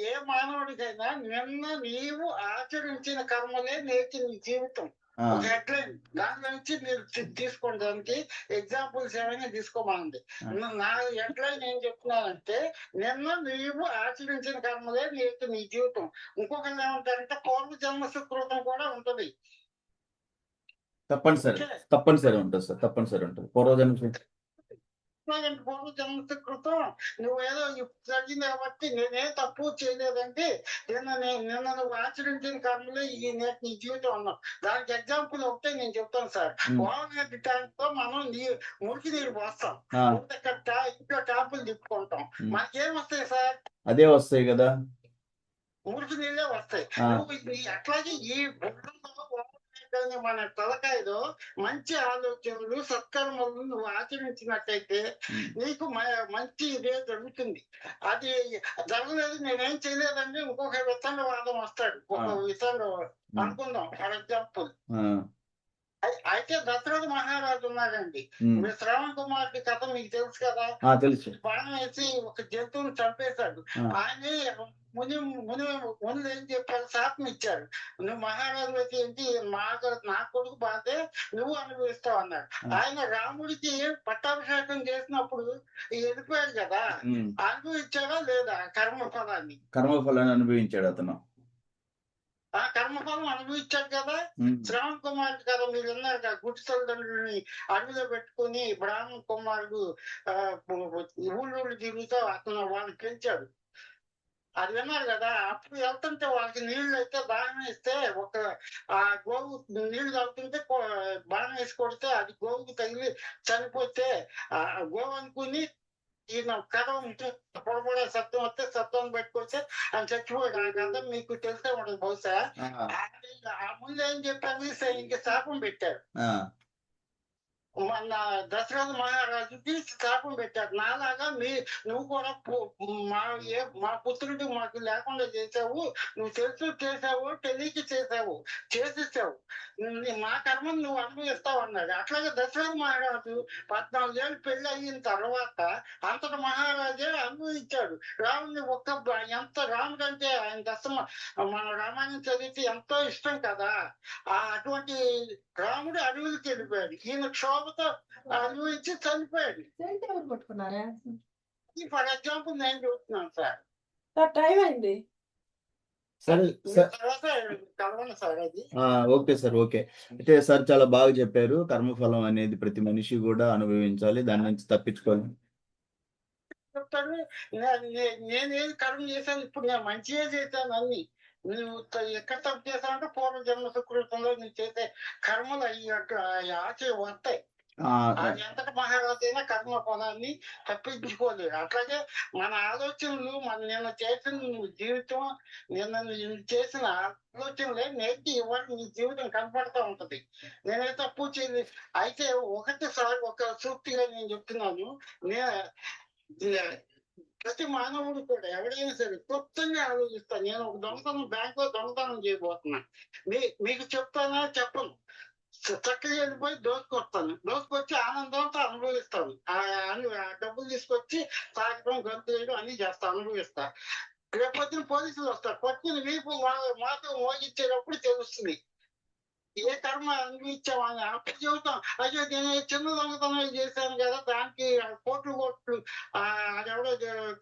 ఏ మానవుడికైనా నిన్న నీవు ఆచరించిన కర్మలే నేర్చి నీ జీవితం. ఒక హెడ్లైన్ దాని నుంచి మీరు తీసుకోండి. దానికి ఎగ్జాంపుల్స్ ఏమైనా తీసుకోమండి. నా హెడ్లైన్ ఏం చెప్తున్నానంటే, నిన్న నీవు ఆచరించిన కర్మలే నేర్చి నీ జీవితం. ఇంకొకరు ఏమంటారంటే పూర్వ జన్మ సుకృతం కూడా ఉంటది. తప్పనిసరి ఉంటుంది సార్, తప్పనిసరి ఉంటుంది. పూర్వజన్మ క్రితం నువ్వేదో జరిగింది కాబట్టి నేనే తప్పు చేయలేదంటే నిన్న నువ్వు ఆచరించిన కర్మలే ఈ నీ జీవితం అన్నావు. దానికి ఎగ్జాంపుల్ ఒకటే నేను చెప్తాను సార్. ఓవర్ ట్యాంక్ తో మనం మురికి నీరు పోస్తాం. ఇంట్లో ట్యాపులు తిప్పుకుంటాం. మనకేం వస్తాయి సార్? అదే వస్తాయి కదా, మురికి నీళ్ళే వస్తాయి. అట్లాగే ఈ మన తలకాయలో మంచి ఆలోచనలు, సత్కర్మలు నువ్వు ఆచరించినట్టయితే నీకు మంచి ఇదే జరుగుతుంది. అది జరగలేదు, నేనేం చేయలేదంటే ఇంకొక వితండవాదం వస్తాడు. ఒక వితండ అనుకుందాం ఫర్ ఎగ్జాంపుల్. అయితే దశరథ మహారాజు ఉన్నాడండి. శ్రవణ్ కుమార్ కథ మీకు తెలుసు కదా. బాణం వేసి ఒక జంతువుని చంపేశాడు. ఆయన మునులు ఏం చెప్పారు? శాపం ఇచ్చారు. నువ్వు మహారాజు అయితే ఏంటి, నా కొడుకు బాధే నువ్వు అనుభవిస్తావు అన్నాడు. ఆయన రాముడికి పట్టాభిషేకం చేసినప్పుడు వెళ్ళిపోయాడు కదా, అనుభవించాడా లేదా కర్మఫలాన్ని అనుభవించాడు అతను. ఆ కర్మఫలం అనుభవించాడు కదా. శ్రవణ్ కుమార్ కదా మీరు విన్నారు కదా, గుడి తల్లిదండ్రులని అడవిలో పెట్టుకుని బ్రాహ్మణ కుమారుడు ఊళ్ళో తిరుగుతూ అతను వాళ్ళని పెంచాడు. అది విన్నారు కదా. అప్పుడు వెళ్తుంటే వాళ్ళకి నీళ్లు అయితే బాణం వేస్తే ఆ గోవు నీళ్లు తాగుతుంటే బాణం వేసి కొడితే అది గోవుకి తగిలి చనిపోతే ఆ గోవు అనుకుని ఈయన కథ ఉంటే పొడపడే శబ్దం వస్తే శబ్దం పెట్టుకొస్తే ఆయన చచ్చిపోయాడు. ఆ కథ మీకు తెలిసే ఉండదు బహుశా. ఆ ముందు ఏం చెప్పారు, ఇంక శాపం పెట్టారు. మన దశరథ మహారాజుకి శాపం పెట్టారు. నాలాగా నువ్వు కూడా మా పుత్రుడు మాకు లేకుండా చేసావు. నువ్వు తెలుసు చేసావు, తెలియక చేసేసావు. మా కర్మను నువ్వు అనుభవిస్తావు అన్నాడు. అట్లాగే దశరథ మహారాజు 14 ఏళ్ళు పెళ్లి అయిన తర్వాత అంతటి మహారాజే అనుభవించాడు. రాముడిని ఎంత రాముడు అంటే ఆయన మన రామాయణం చదివితే ఎంతో ఇష్టం కదా. అటువంటి రాముడు అడవులకి వెళ్ళిపోయాడు. ఈయన క్షోభతో అనుభవించి చనిపోయాడు. ఫర్ ఎగ్జాంపుల్ నేను చూస్తున్నాను సార్. టైం అయింది. Okay sir, okay. అయితే సార్ చాలా బాగా చెప్పారు. కర్మఫలం అనేది ప్రతి మనిషి కూడా అనుభవించాలి, దాని నుంచి తప్పించుకోవాలి. చెప్తాడు నేనేది కర్మ చేశాను, ఇప్పుడు నేను మంచిగా చేశాను అన్ని. నువ్వు ఎక్కడ తప్పు చేశానంటే పూర్వ జన్మ సుకృతంలో నువ్వు చేసే కర్మలు అవి ఆచే వస్తాయి. అది ఎంతటి మహారాజు అయినా కర్మ ఫలాన్ని తప్పించుకోలేదు. అట్లాగే మన ఆలోచనలు నిన్న చేసిన జీవితం, నిన్న నువ్వు చేసిన ఆలోచనలే నేర్చి ఇవాళ నీ జీవితం కనపడతా ఉంటది. నేనే తప్పు చేయలేదు. అయితే ఒకటిసారి ఒక సూక్తిగా నేను చెప్తున్నాను. ప్రతి మానవుడు కూడా ఎవరైనా సరే క్లుప్తంగా ఆలోచిస్తాను. నేను ఒక దొంగతనం బ్యాంకులో దొంగతనం చేయబోతున్నా, మీకు చెప్తానా చెప్పను. చక్కగా వెళ్ళిపోయి దోసుకొస్తాను, దోసుకొచ్చి ఆనందంతో అనుభవిస్తాను. ఆ డబ్బులు తీసుకొచ్చి తాగడం, గంతు వేయడం అన్ని చేస్తా, అనుభవిస్తా. రేపొద్దున పోలీసులు వస్తారు, పట్టుకుని వీపు మాతో మోగించేటప్పుడు తెలుస్తుంది ఏ కర్మ అనుభవించామని. అప్పుడు చెబుతాం, అయ్యో నేను చిన్న దొంగతనం చేశాను కదా, దానికి కోట్లు అదెవడో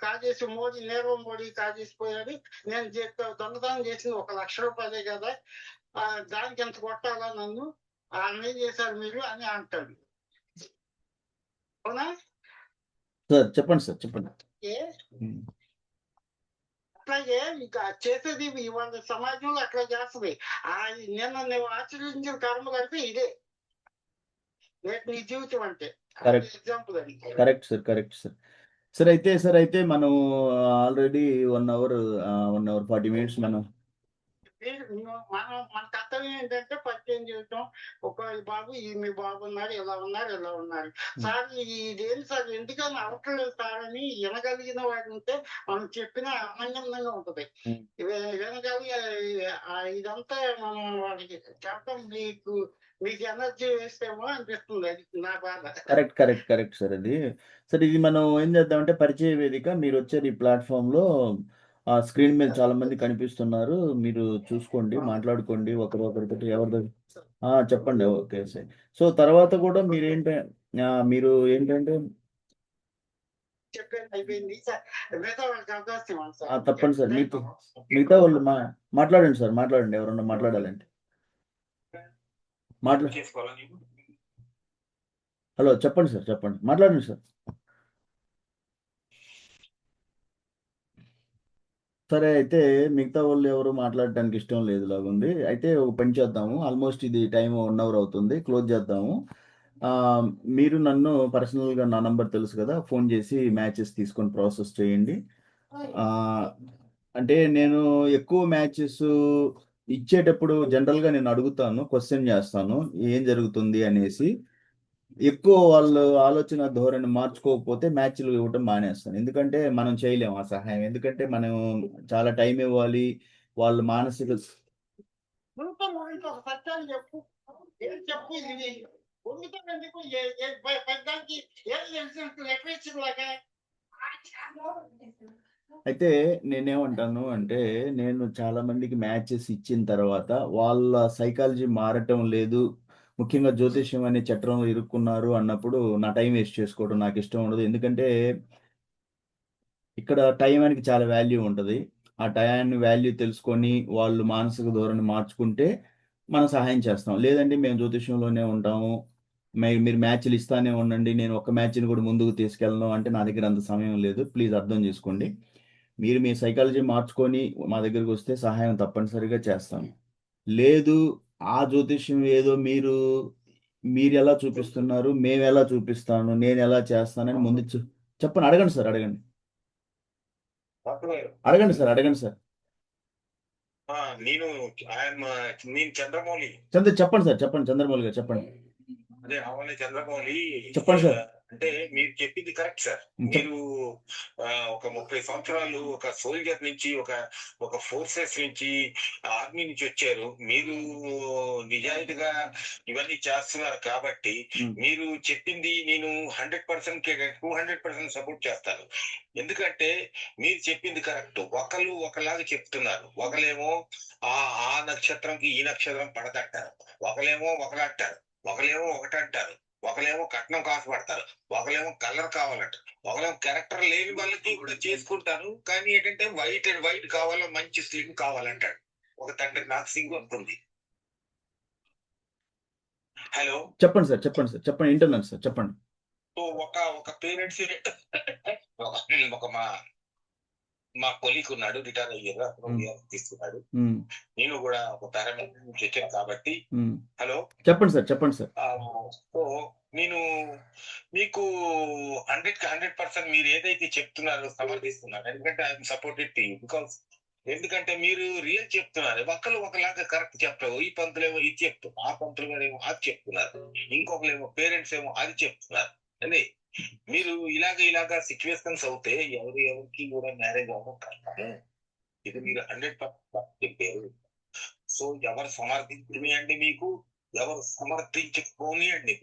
కాజేసి నీరవ్ మోడీ కాజేసిపోయాడు, నేను దొంగతనం చేసింది 1 లక్ష రూపాయలే కదా, దానికి ఎంత కొట్టాలా నన్ను, అన్నీ చేశారు మీరు అని అంటాడు. అవునా సార్? చెప్పండి సార్, చెప్పండి. అట్లాగే ఇంకా చేసేది ఇవాళ సమాజంలో అట్లా చేస్తుంది. నిన్న నువ్వు ఆచరించిన కర్మ కలిపి ఇదే నీ జీవితం అంటే. ఎగ్జాంపుల్ అది. Correct sir, correct sir. Sir అయితే మనం ఆల్రెడీ 1 అవర్ 40 మినిట్స్ మనం మన కర్తవ్యం ఏంటంటే పరిచయం చేయటం. ఒక బాబు మీ బాబు ఉన్నారు, ఇలా ఉన్నారు సార్, ఇదేంటి సార్ ఎందుకని అవట్లేదు సార్ అని వినగలిగిన వాడు ఉంటే మనం చెప్పిన ఆనందంగా ఉంటది. వినగలిగి ఇదంతా మనం వాళ్ళకి చెప్పడం మీకు ఎనర్జీ వేస్తేమో అనిపిస్తుంది. అది నా బాధ. Correct sir. ఇది మనం ఏం చేద్దామంటే పరిచయ వేదిక, మీరు వచ్చారు ఈ ప్లాట్ఫామ్ లో, స్క్రీన్ మీద చాలా మంది కనిపిస్తున్నారు, మీరు చూసుకోండి, మాట్లాడుకోండి ఒకరితో ఎవరితో. చెప్పండి. Okay sir. సో తర్వాత కూడా మీరు ఏంటంటే చెప్పేది అయిపోయింది సార్, మిగతా వాళ్ళకి అవకాశం ఇవ్వండి సార్. తప్పండి సార్. మిగతా వాళ్ళు మాట్లాడండి సార్, మాట్లాడండి, ఎవరన్నా మాట్లాడాలంటే హలో, చెప్పండి సార్, చెప్పండి, మాట్లాడండి సార్. సరే, అయితే మిగతా వాళ్ళు ఎవరు మాట్లాడటానికి ఇష్టం లేదు లాగుంది. అయితే ఒక పని చేద్దాము, ఆల్మోస్ట్ ఇది టైం 1 అవర్ అవుతుంది, క్లోజ్ చేద్దాము. మీరు నన్ను పర్సనల్గా, నా నంబర్ తెలుసు కదా, ఫోన్ చేసి మ్యాచెస్ తీసుకొని ప్రాసెస్ చేయండి. అంటే నేను ఎక్కువ మ్యాచెస్ ఇచ్చేటప్పుడు జనరల్గా నేను అడుగుతాను, క్వశ్చన్ చేస్తాను ఏం జరుగుతుంది అనేసి. ఎక్కువ వాళ్ళు ఆలోచన ధోరణి మార్చుకోకపోతే మ్యాచ్లు ఇవ్వటం మానేస్తాను. ఎందుకంటే మనం చేయలేము ఆ సహాయం, ఎందుకంటే మనం చాలా టైం ఇవ్వాలి, వాళ్ళు మానసిక ఒక సత్యాన్ని చెప్పు, ఏం చెప్పు, ఇది ఎందుకు పెద్దానికి ఏం తెలిసిన లాగా. అయితే నేనేమంటాను అంటే, నేను చాలా మందికి మ్యాచెస్ ఇచ్చిన తర్వాత వాళ్ళ సైకాలజీ మారటం లేదు, ముఖ్యంగా జ్యోతిష్యం అనే చట్రంలో ఇరుక్కున్నారు అన్నప్పుడు నా టైం వేస్ట్ చేసుకోవడం నాకు ఇష్టం ఉండదు. ఎందుకంటే ఇక్కడ టైంకి చాలా వాల్యూ ఉంటుంది. ఆ టయాన్ని వాల్యూ తెలుసుకొని వాళ్ళు మానసిక ధోరణి మార్చుకుంటే మనం సహాయం చేస్తాం. లేదంటే మేము జ్యోతిష్యంలోనే ఉంటాము, మీరు మ్యాచ్లు ఇస్తానే ఉండండి, నేను ఒక మ్యాచ్ని కూడా ముందుకు తీసుకెళ్ళను అంటే నా దగ్గర అంత సమయం లేదు. ప్లీజ్ అర్థం చేసుకోండి. మీరు మీ సైకాలజీ మార్చుకొని మా దగ్గరికి వస్తే సహాయం తప్పనిసరిగా చేస్తాను. లేదు, ఆ జ్యోతిష్యం ఏదో మీరు ఎలా చూపిస్తున్నారు, మేము ఎలా చూపిస్తాను, నేను ఎలా చేస్తానని ముందు చెప్పండి. అడగండి సార్, అడగండి సార్. నేను చంద్రమౌళి. చెప్పండి సార్, చెప్పండి చంద్రమౌళి గారు, చెప్పండి. అదే అవన్నీ చంద్రమౌళి. చెప్పండి సార్. అంటే మీరు చెప్పింది కరెక్ట్ సార్. మీరు ఒక 30 సంవత్సరాలు ఒక సోల్జర్ నుంచి, ఒక ఫోర్సెస్ నుంచి, ఆర్మీ నుంచి వచ్చారు. మీరు నిజాయితీగా ఇవన్నీ చేస్తున్నారు కాబట్టి మీరు చెప్పింది నేను 100% 200% సపోర్ట్ చేస్తాను. ఎందుకంటే మీరు చెప్పింది కరెక్ట్. ఒకళ్ళు ఒకలాగా చెప్తున్నారు. ఒకలేమో ఆ నక్షత్రంకి ఈ నక్షత్రం పడదంటారు, ఒకలేమో ఒకలంటారు, ఒకలేమో ఒకటంటారు, ఒకలేమో కట్నం కాసుపడతారు, ఒకలేమో కలర్ కావాలంటారు, ఒకలేమో క్యారెక్టర్ లేని వాళ్ళకి కూడా చేసుకుంటారు. కానీ ఏంటంటే వైట్ కావాలో, మంచి స్లిమ్ కావాలంటాడు ఒక తండ్రి. నాకు సింగ్ వస్తుంది. హలో, చెప్పండి సార్, చెప్పండి వింటున్నాను సార్, చెప్పండి. సో ఒక పేరెంట్స్ ఒక మా కొలీగ్ ఉన్నాడు, రిటైర్ అయ్యారు, అతను తీసుకున్నాడు. నేను కూడా ఒక పారామెడికల్ నుంచి వచ్చాను కాబట్టి. హలో, చెప్పండి సార్, చెప్పండి సార్. సో నేను మీకు 100% మీరు ఏదైతే చెప్తున్నారో సమర్థిస్తున్నారు. ఎందుకంటే I'm supported to you. Because ఎందుకంటే మీరు రియల్ చెప్తున్నారు. ఒకలాగా కరెక్ట్ చెప్పావు. ఈ పంతులేమో ఇది చెప్తున్నారు, ఆ పంతులు గారు ఏమో అది చెప్తున్నారు, ఇంకొకరేమో పేరెంట్స్ ఏమో అది చెప్తున్నారు. అదే మీరు ఇలాగా సిచ్యువేషన్స్ అవుతే ఎవరికి కూడా మ్యారేజ్ అవ్వదు. ఇది మీరు 100% చెప్పారు. సో ఎవరు సమర్థించనియండి, మీకు ఎవరు సమర్థించుకోనియండి,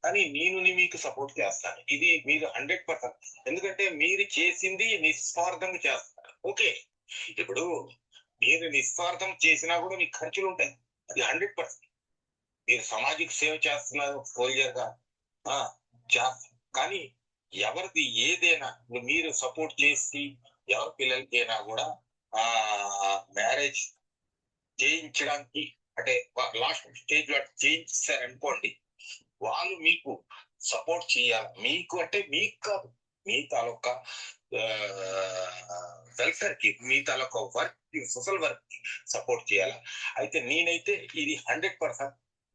కానీ నేను మీకు సపోర్ట్ చేస్తాను. ఇది మీరు 100%. ఎందుకంటే మీరు చేసింది నిస్వార్థంగా చేస్తారు. ఓకే, ఇప్పుడు మీరు నిస్వార్థం చేసినా కూడా మీకు ఖర్చులు ఉంటాయి. అది 100%. మీరు సామాజిక సేవ చేస్తున్నారు సోల్జర్ గా చేస్తారు. కానీ ఎవరిది ఏదైనా మీరు సపోర్ట్ చేసి ఎవరి పిల్లలకైనా కూడా మ్యారేజ్ చేయించడానికి అంటే లాస్ట్ స్టేజ్ లో చేయించారనుకోండి, వాళ్ళు మీకు సపోర్ట్ చేయాలి. మీకు అంటే మీకు కాదు, మీ తాలూకా వెల్ఫేర్ కి, మీ తాలూకా వర్క్, సోషల్ వర్క్ కి సపోర్ట్ చేయాలి. అయితే నేనైతే ఇది 100%.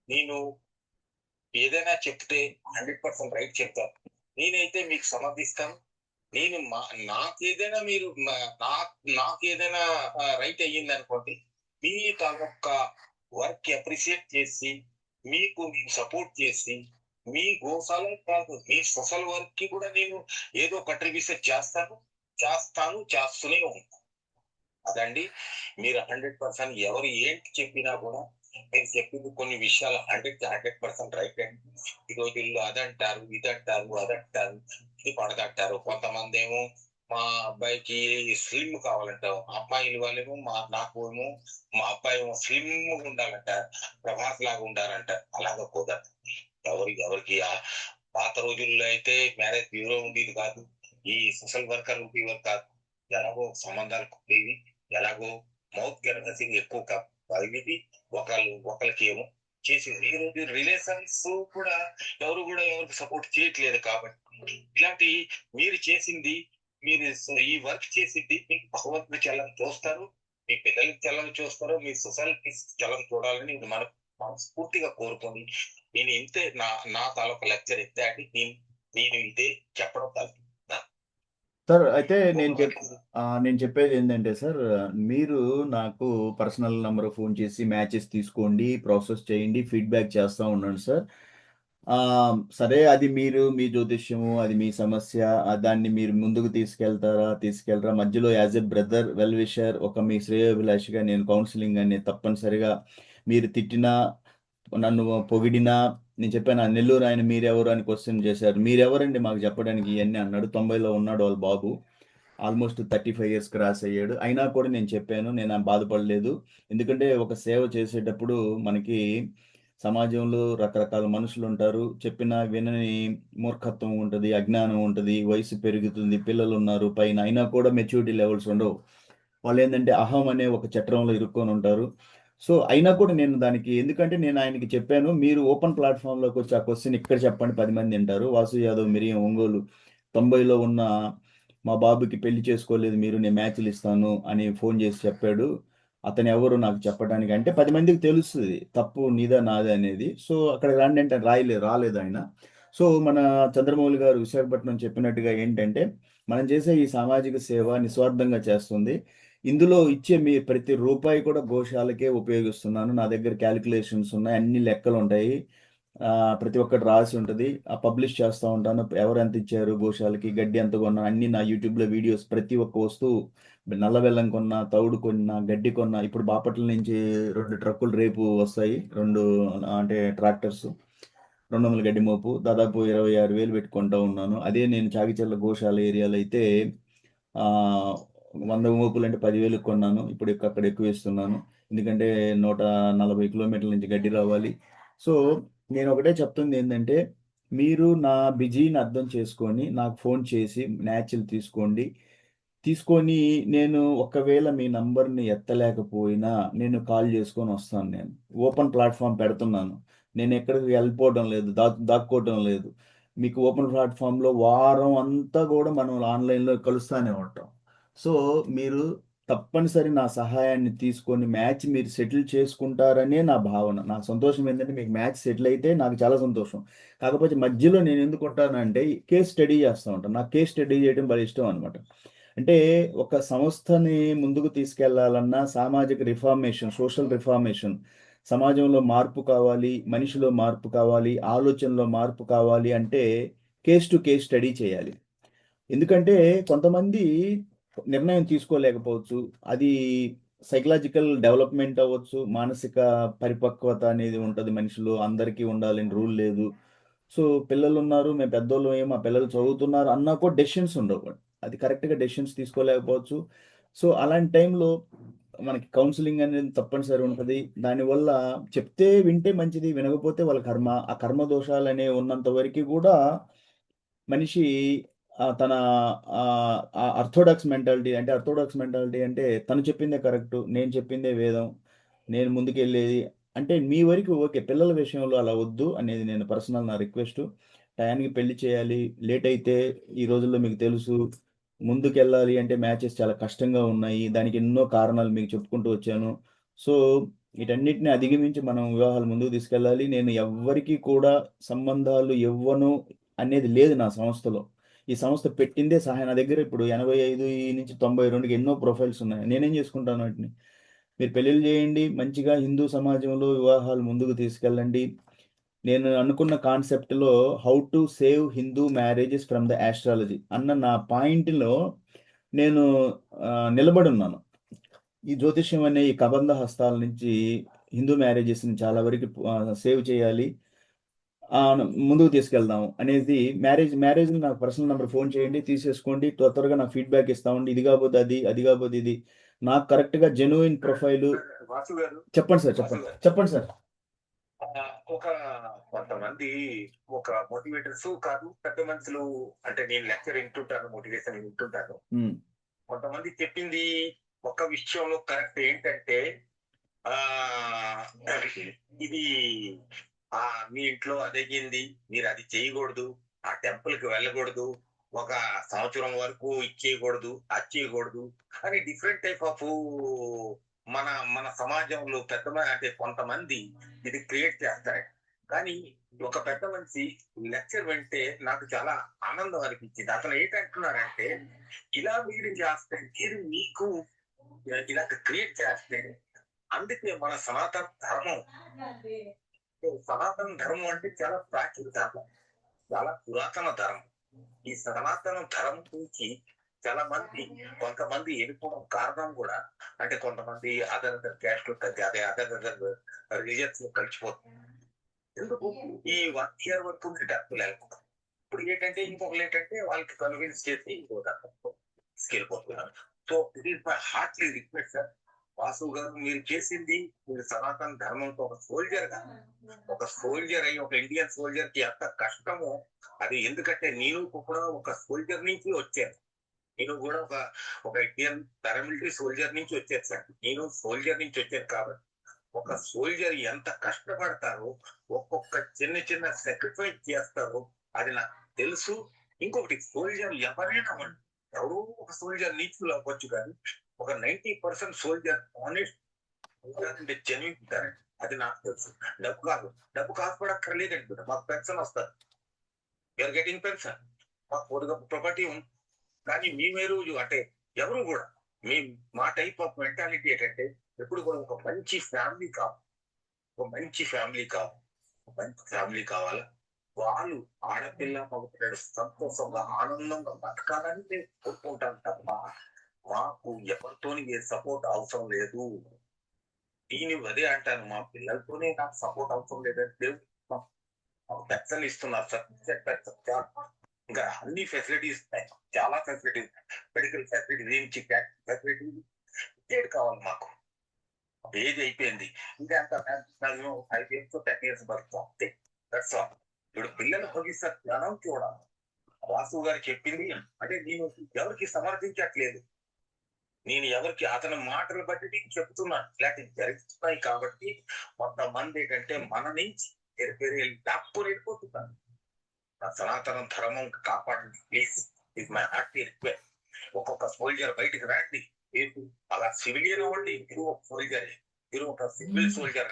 నేను ఏదైనా చెప్తే 100% రైట్ చెప్తాను. నేనైతే మీకు సమర్థిస్తాను. నేను నాకేదైనా మీరు నాకేదైనా రైట్ అయ్యింది అనుకోండి, మీ తాలూకా వర్క్ అప్రిషియేట్ చేసి మీకు నేను సపోర్ట్ చేసి మీ గోశాలే కాదు మీ సోషల్ వర్క్ కి కూడా నేను ఏదో కంట్రిబ్యూషన్ చేస్తూనే ఉంటాను. అదండి మీరు 100% ఎవరు ఏంటి చెప్పినా కూడా నేను చెప్పింది కొన్ని విషయాలు 100% రైట్ అండి. ఈ రోజుల్లో అదంటారు, ఇదంటారు, అదంటారు, ఇది పడదంటారు. కొంతమంది ఏమో మా అబ్బాయికి స్లిమ్ కావాలంటారు, అమ్మాయిలు వాళ్ళేమో నాకు ఏమో మా అబ్బాయి ఏమో స్లిమ్ ఉండాలంటారు, ప్రభాస్ లాగా ఉండాలంటారు. అలాగా కుదరదు. ఎవరికి పాత రోజుల్లో అయితే మ్యారేజ్ బ్యూరో ఉండేది కాదు, ఈ సోషల్ వర్కర్ ఉండేవారు కాదు. ఎలాగో సంబంధాలు ఉండేవి, ఎలాగో మౌత్ గర్భసింగ్ ఎక్కువ కలిగి ఒకరికి ఏమో చేసింది. ఈ రోజు రిలేషన్స్ కూడా ఎవరికి సపోర్ట్ చేయట్లేదు. కాబట్టి ఇలాంటి మీరు చేసింది, మీరు ఈ వర్క్ చేసింది మీకు భగవంతుడు చల్లని చూస్తారు, మీ పిల్లలకి చల్లని చూస్తారు, మీ సొసైటీకి చల్లని చూడాలని మనస్ఫూర్తిగా కోరుకొని నేను ఇంతే నా తాలూకా లెక్చర్ ఇస్తే అండి. నేను ఇదే చెప్పడం తగ్గుతున్నా సార్. అయితే నేను చెప్పేది ఏంటంటే సార్, మీరు నాకు పర్సనల్ నెంబర్ ఫోన్ చేసి మ్యాచెస్ తీసుకోండి, ప్రాసెస్ చేయండి, ఫీడ్బ్యాక్ చేస్తూ ఉండండి సార్. సరే, అది మీ జ్యోతిష్యము, అది మీ సమస్య. దాన్ని మీరు ముందుకు తీసుకెళ్లరా? మధ్యలో as a brother well wisher, మీ శ్రేయోభిలాషిగా నేను కౌన్సిలింగ్ అని తప్పనిసరిగా, మీరు తిట్టినా నన్ను పొగిడినా, నేను చెప్పాను నెల్లూరు ఆయన మీరెవరు అని క్వశ్చన్ చేశారు. మీరెవరండి మాకు చెప్పడానికి ఇవన్నీ అన్నాడు. 90లో ఉన్నాడు వాళ్ళ బాబు, ఆల్మోస్ట్ 35 years క్రాస్ అయ్యాడు. అయినా కూడా నేను చెప్పాను, నేను బాధపడలేదు. ఎందుకంటే ఒక సేవ చేసేటప్పుడు మనకి సమాజంలో రకరకాల మనుషులు ఉంటారు. చెప్పినా వినని మూర్ఖత్వం ఉంటుంది, అజ్ఞానం ఉంటుంది, వయసు పెరుగుతుంది, పిల్లలు ఉన్నారు పైన, అయినా కూడా మెచ్యూరిటీ లెవెల్స్ ఉండవు. వాళ్ళు ఏంటంటే అహం అనే ఒక చట్రంలో ఇరుక్కొని ఉంటారు. సో అయినా కూడా నేను దానికి, ఎందుకంటే నేను ఆయనకి చెప్పాను, మీరు ఓపెన్ ప్లాట్ఫామ్లోకి వచ్చి ఆ క్వశ్చన్ ఇక్కడ చెప్పండి, 10 మంది వింటారు. వాసు యాదవ్ మిరియం ఒంగోలు 90లో ఉన్న మా బాబుకి పెళ్లి చేసుకోలేదు మీరు, నేను మ్యాచ్లు ఇస్తాను అని ఫోన్ చేసి చెప్పాడు. అతను ఎవరు నాకు చెప్పడానికి అంటే 10 మందికి తెలుస్తుంది తప్పు నీదా నాదే అనేది. సో అక్కడ రండి అంటే రాలేదు ఆయన. సో మన చంద్రమౌళి గారు విశాఖపట్నం చెప్పినట్టుగా ఏంటంటే, మనం చేసే ఈ సామాజిక సేవ నిస్వార్థంగా చేస్తుంది. ఇందులో ఇచ్చే మీ ప్రతి రూపాయి కూడా గోశాలకే ఉపయోగిస్తున్నాను. నా దగ్గర క్యాలిక్యులేషన్స్ ఉన్నాయి, అన్ని లెక్కలు ఉంటాయి, ప్రతి ఒక్కటి రాసి ఉంటుంది. పబ్లిష్ చేస్తూ ఉంటాను. ఎవరు ఎంత ఇచ్చారు గోశాలకి, గడ్డి ఎంత కొన్నా, అన్ని నా యూట్యూబ్లో వీడియోస్, ప్రతి ఒక్క వస్తువు, నల్ల బెల్లం కొన్నా, తౌడు కొన్నా, గడ్డి కొన్నా. ఇప్పుడు బాపట్ల నుంచి 2 ట్రక్కులు రేపు వస్తాయి, 2 అంటే ట్రాక్టర్స్, 200 గడ్డి మోపు, దాదాపు 26,000 పెట్టుకుంటూ ఉన్నాను. అదే నేను చాగిచెర్ల గోశాల ఏరియాలో అయితే 100 మోపులు అంటే 10,000 కొన్నాను. ఇప్పుడు అక్కడ ఎక్కువ ఇస్తున్నాను, ఎందుకంటే 140 kilometers నుంచి గడ్డి రావాలి. సో నేను ఒకటే చెప్తుంది ఏంటంటే, మీరు నా బిజీని అర్థం చేసుకొని నాకు ఫోన్ చేసి మ్యాచ్లు తీసుకొని నేను ఒకవేళ మీ నంబర్ని ఎత్తలేకపోయినా నేను కాల్ చేసుకొని వస్తాను. నేను ఓపెన్ ప్లాట్ఫామ్ పెడుతున్నాను, నేను ఎక్కడికి వెళ్ళిపోవడం లేదు, దాక్కోవడం లేదు. మీకు ఓపెన్ ప్లాట్ఫామ్లో వారం అంతా కూడా మనం ఆన్లైన్లో కలుస్తూనే ఉంటాం. సో మీరు తప్పనిసరి నా సహాయాన్ని తీసుకొని మ్యాచ్ మీరు సెటిల్ చేసుకుంటారనే నా భావన. నా సంతోషం ఏంటంటే మీకు మ్యాచ్ సెటిల్ అయితే నాకు చాలా సంతోషం. కాకపోతే మధ్యలో నేను ఎందుకు ఉంటానంటే కేస్ స్టడీ చేస్తూ ఉంటాను. నాకు కేస్ స్టడీ చేయడం బాగా ఇష్టం అనమాట. అంటే ఒక సంస్థని ముందుకు తీసుకెళ్లాలన్నా సామాజిక రిఫార్మేషన్, సోషల్ రిఫార్మేషన్, సమాజంలో మార్పు కావాలి, మనిషిలో మార్పు కావాలి, ఆలోచనలో మార్పు కావాలి అంటే కేస్ టు కేస్ స్టడీ చేయాలి. ఎందుకంటే కొంతమంది నిర్ణయం తీసుకోలేకపోవచ్చు. అది సైకలాజికల్ డెవలప్మెంట్ అవ్వచ్చు, మానసిక పరిపక్వత అనేది ఉంటుంది మనిషిలో. అందరికీ ఉండాలని రూల్ లేదు. సో పిల్లలున్నారు, మేము పెద్దోళ్ళం, మా పిల్లలు చదువుతున్నారు అన్నా కూడా డెసిషన్స్ ఉండవు. అది కరెక్ట్‌గా డెసిషన్స్ తీసుకోలేకపోవచ్చు. సో అలాంటి టైంలో మనకి కౌన్సెలింగ్ అనేది తప్పనిసరి ఉంటది. దానివల్ల చెప్తే వింటే మంచిది, వినకపోతే వాళ్ళ కర్మ. ఆ కర్మ దోషాలనేవి ఉన్నంత వరకి గూడా మనిషి తన ఆర్థోడాక్స్ మెంటాలిటీ అంటే తను చెప్పిందే కరెక్టు, నేను చెప్పిందే వేదం, నేను ముందుకెళ్ళేది అంటే మీ వరకు ఓకే. పిల్లల విషయంలో అలా వద్దు అనేది నేను పర్సనల్ నా రిక్వెస్టు. టయానికి పెళ్లి చేయాలి. లేట్ అయితే ఈ రోజుల్లో మీకు తెలుసు ముందుకెళ్ళాలి అంటే మ్యాచెస్ చాలా కష్టంగా ఉన్నాయి. దానికి ఎన్నో కారణాలు మీకు చెప్పుకుంటూ వచ్చాను. సో వీటన్నిటిని అధిగమించి మనం వివాహాలు ముందుకు తీసుకెళ్ళాలి. నేను ఎవ్వరికీ కూడా సంబంధాలు ఇవ్వను అనేది లేదు నా సంస్థలో. ఈ సంస్థ పెట్టిందే సహాయం. నా దగ్గర ఇప్పుడు 85 నుంచి 92కి ఎన్నో ప్రొఫైల్స్ ఉన్నాయి. నేనేం చేసుకుంటాను వాటిని? మీరు పెళ్ళిళ్ళు చేయండి. మంచిగా హిందూ సమాజంలో వివాహాలు ముందుకు తీసుకెళ్ళండి. నేను అనుకున్న కాన్సెప్ట్‌లో how to save Hindu marriages from the astrology అన్న నా పాయింట్‌లో నేను నిలబడున్నాను. ఈ జ్యోతిష్యం అనే ఈ కబంధ హస్తాల నుంచి హిందూ మ్యారేజెస్‌ని చాలా వరకు సేవ్ చేయాలి. ముందుకు తీసుకెళ్దాం అనేది మ్యారేజ్‌ని నాకు పర్సనల్ నంబర్ ఫోన్ చేయండి. తీసేసుకోండి. త్వరగా నాకు ఫీడ్‌బ్యాక్ ఇస్తా ఉండి. ఇది కాకపోతే అది, అది కాకపోతే ఇది. నాకు కరెక్ట్‌గా జెన్యూన్ ప్రొఫైలు వాసు గారు, చెప్పండి సార్. వాసు చెప్పండి. గారు, చెప్పండి సార్. ఒక కొంతమంది ఒక మోటివేటర్స్ కాదు, పెద్ద మనుషులు అంటే నేను లెక్చర్ వింటుంటాను, మోటివేషన్ వింటుంటాను. హ్మ్. కొంతమంది చెప్పింది ఒక విషయంలో కరెక్ట్ ఏంటంటే ఆ ఇది మీ ఇంట్లో అదయ్యింది, మీరు అది చేయకూడదు, ఆ టెంపుల్ కి వెళ్ళకూడదు, ఒక సంవత్సరం వరకు ఇచ్చేయకూడదు, అది చేయకూడదు అని డిఫరెంట్ టైప్ ఆఫ్ మన మన సమాజంలో అంటే కొంతమంది ఇది క్రియేట్ చేస్తారు. కానీ ఒక పెద్ద మనిషి లెక్చర్ వింటే నాకు చాలా ఆనందం అనిపించింది. అతను ఏంటంటున్నారంటే ఇలా మీరు చేస్తే మీరు మీకు ఇలా క్రియేట్ చేస్తే అందుకే మన సనాతన ధర్మం అంటే చాలా ప్రాచీన ధర్మం, చాలా పురాతన ధర్మం. ఈ సనాతన ధర్మం నుంచి చాలా మంది కొంతమంది వెళ్ళిపోవడం కారణం కూడా అంటే కొంతమంది అదర్ క్యాస్ట్ అదే అదర్ రిలీజియన్స్ లో కలిసిపోతుంది. ఎందుకు ఈ 1 year వరకు డబ్బులు వెళ్ళిపోతాం. ఇప్పుడు ఏంటంటే ఇంకొకరు ఏంటంటే వాళ్ళకి కన్విన్స్ చేసి ఇంకో తీసుకెళ్ళిపోతున్నారు. So it is my heartly request sir, Vasu garu, మీరు చేసింది మీరు సనాతన ధర్మంతో ఒక సోల్జర్ అయ్యి ఒక ఇండియన్ సోల్జర్ కి ఎంత కష్టమో అది. ఎందుకంటే నేను కూడా ఒక సోల్జర్ నుంచి వచ్చాను. నేను కూడా ఒక ఇండియన్ పారామిలిటరీ సోల్జర్ నుంచి వచ్చాను సార్. నేను సోల్జర్ నుంచి వచ్చాను కాబట్టి ఒక సోల్జర్ ఎంత కష్టపడతారో, ఒక్కొక్క చిన్న చిన్న సాక్రిఫైస్ చేస్తారో అది నాకు తెలుసు. ఇంకొకటి సోల్జర్ ఎవరైనా ఎవరో ఒక సోల్జర్ నీచులు అవ్వచ్చు, కానీ ఒక 90% సోల్జర్ ఆనెస్ట్ జెన్యూన్ కరెక్ట్, అది నాకు తెలుసు. డబ్బు కాకపోవక్కర్లేదండి. మాకు పెన్షన్ వస్తారు, యూఆర్ గెటింగ్ పెన్షన్, మాకు ప్రాపర్టీ ఉంది. కానీ మీ రోజు అంటే ఎవరు కూడా మా టైప్ ఆఫ్ మెంటాలిటీ ఏంటంటే ఎప్పుడు కూడా ఒక మంచి ఫ్యామిలీ కావాలి, ఒక మంచి ఫ్యామిలీ కావాలా. వాళ్ళు ఆడపిల్ల మగపిల్లడు సంతోషంగా ఆనందంగా బతకాలని నేను కోరుకుంటాను తప్ప మాకు ఎవరితోని ఏ సపోర్ట్ అవసరం లేదు. దీని అదే అంటాను, మా పిల్లలతోనే నాకు సపోర్ట్ అవసరం లేదంటే పెన్షన్ ఇస్తున్నారు సార్. ఇంకా అన్ని ఫెసిలిటీస్ చాలా ఫెసిలిటీస్, మెడికల్ ఫెసిలిటీస్ నుంచి ఫెసిలిటీస్ ఇచ్చేది కావాలి మాకు. ఏజ్ అయిపోయింది, ఇంకా అంత 5 years 10 years బతుకు అంతే. ఇప్పుడు పిల్లల భవిష్యత్ జ్ఞానం చూడాలి. వాసు గారు చెప్పింది అంటే నేను ఎవరికి సమర్థించట్లేదు, నేను ఎవరికి అతని మాటలు బట్టి నేను చెప్తున్నాను. ఇలాంటివి జరుగుతున్నాయి కాబట్టి కొంతమంది ఏంటంటే మన నుంచి తప్పులు వెళ్ళిపోతున్నారు. ఆ సనాతన ధర్మం కాపాడండి please. Is my hearty request. ఒక్కొక్క సోల్జర్ బయటికి రండి. అలా సివిలియన్ అవ్వండి, మీరు ఒక సోల్జర్, మీరు ఒక సివిల్ సోల్జర్.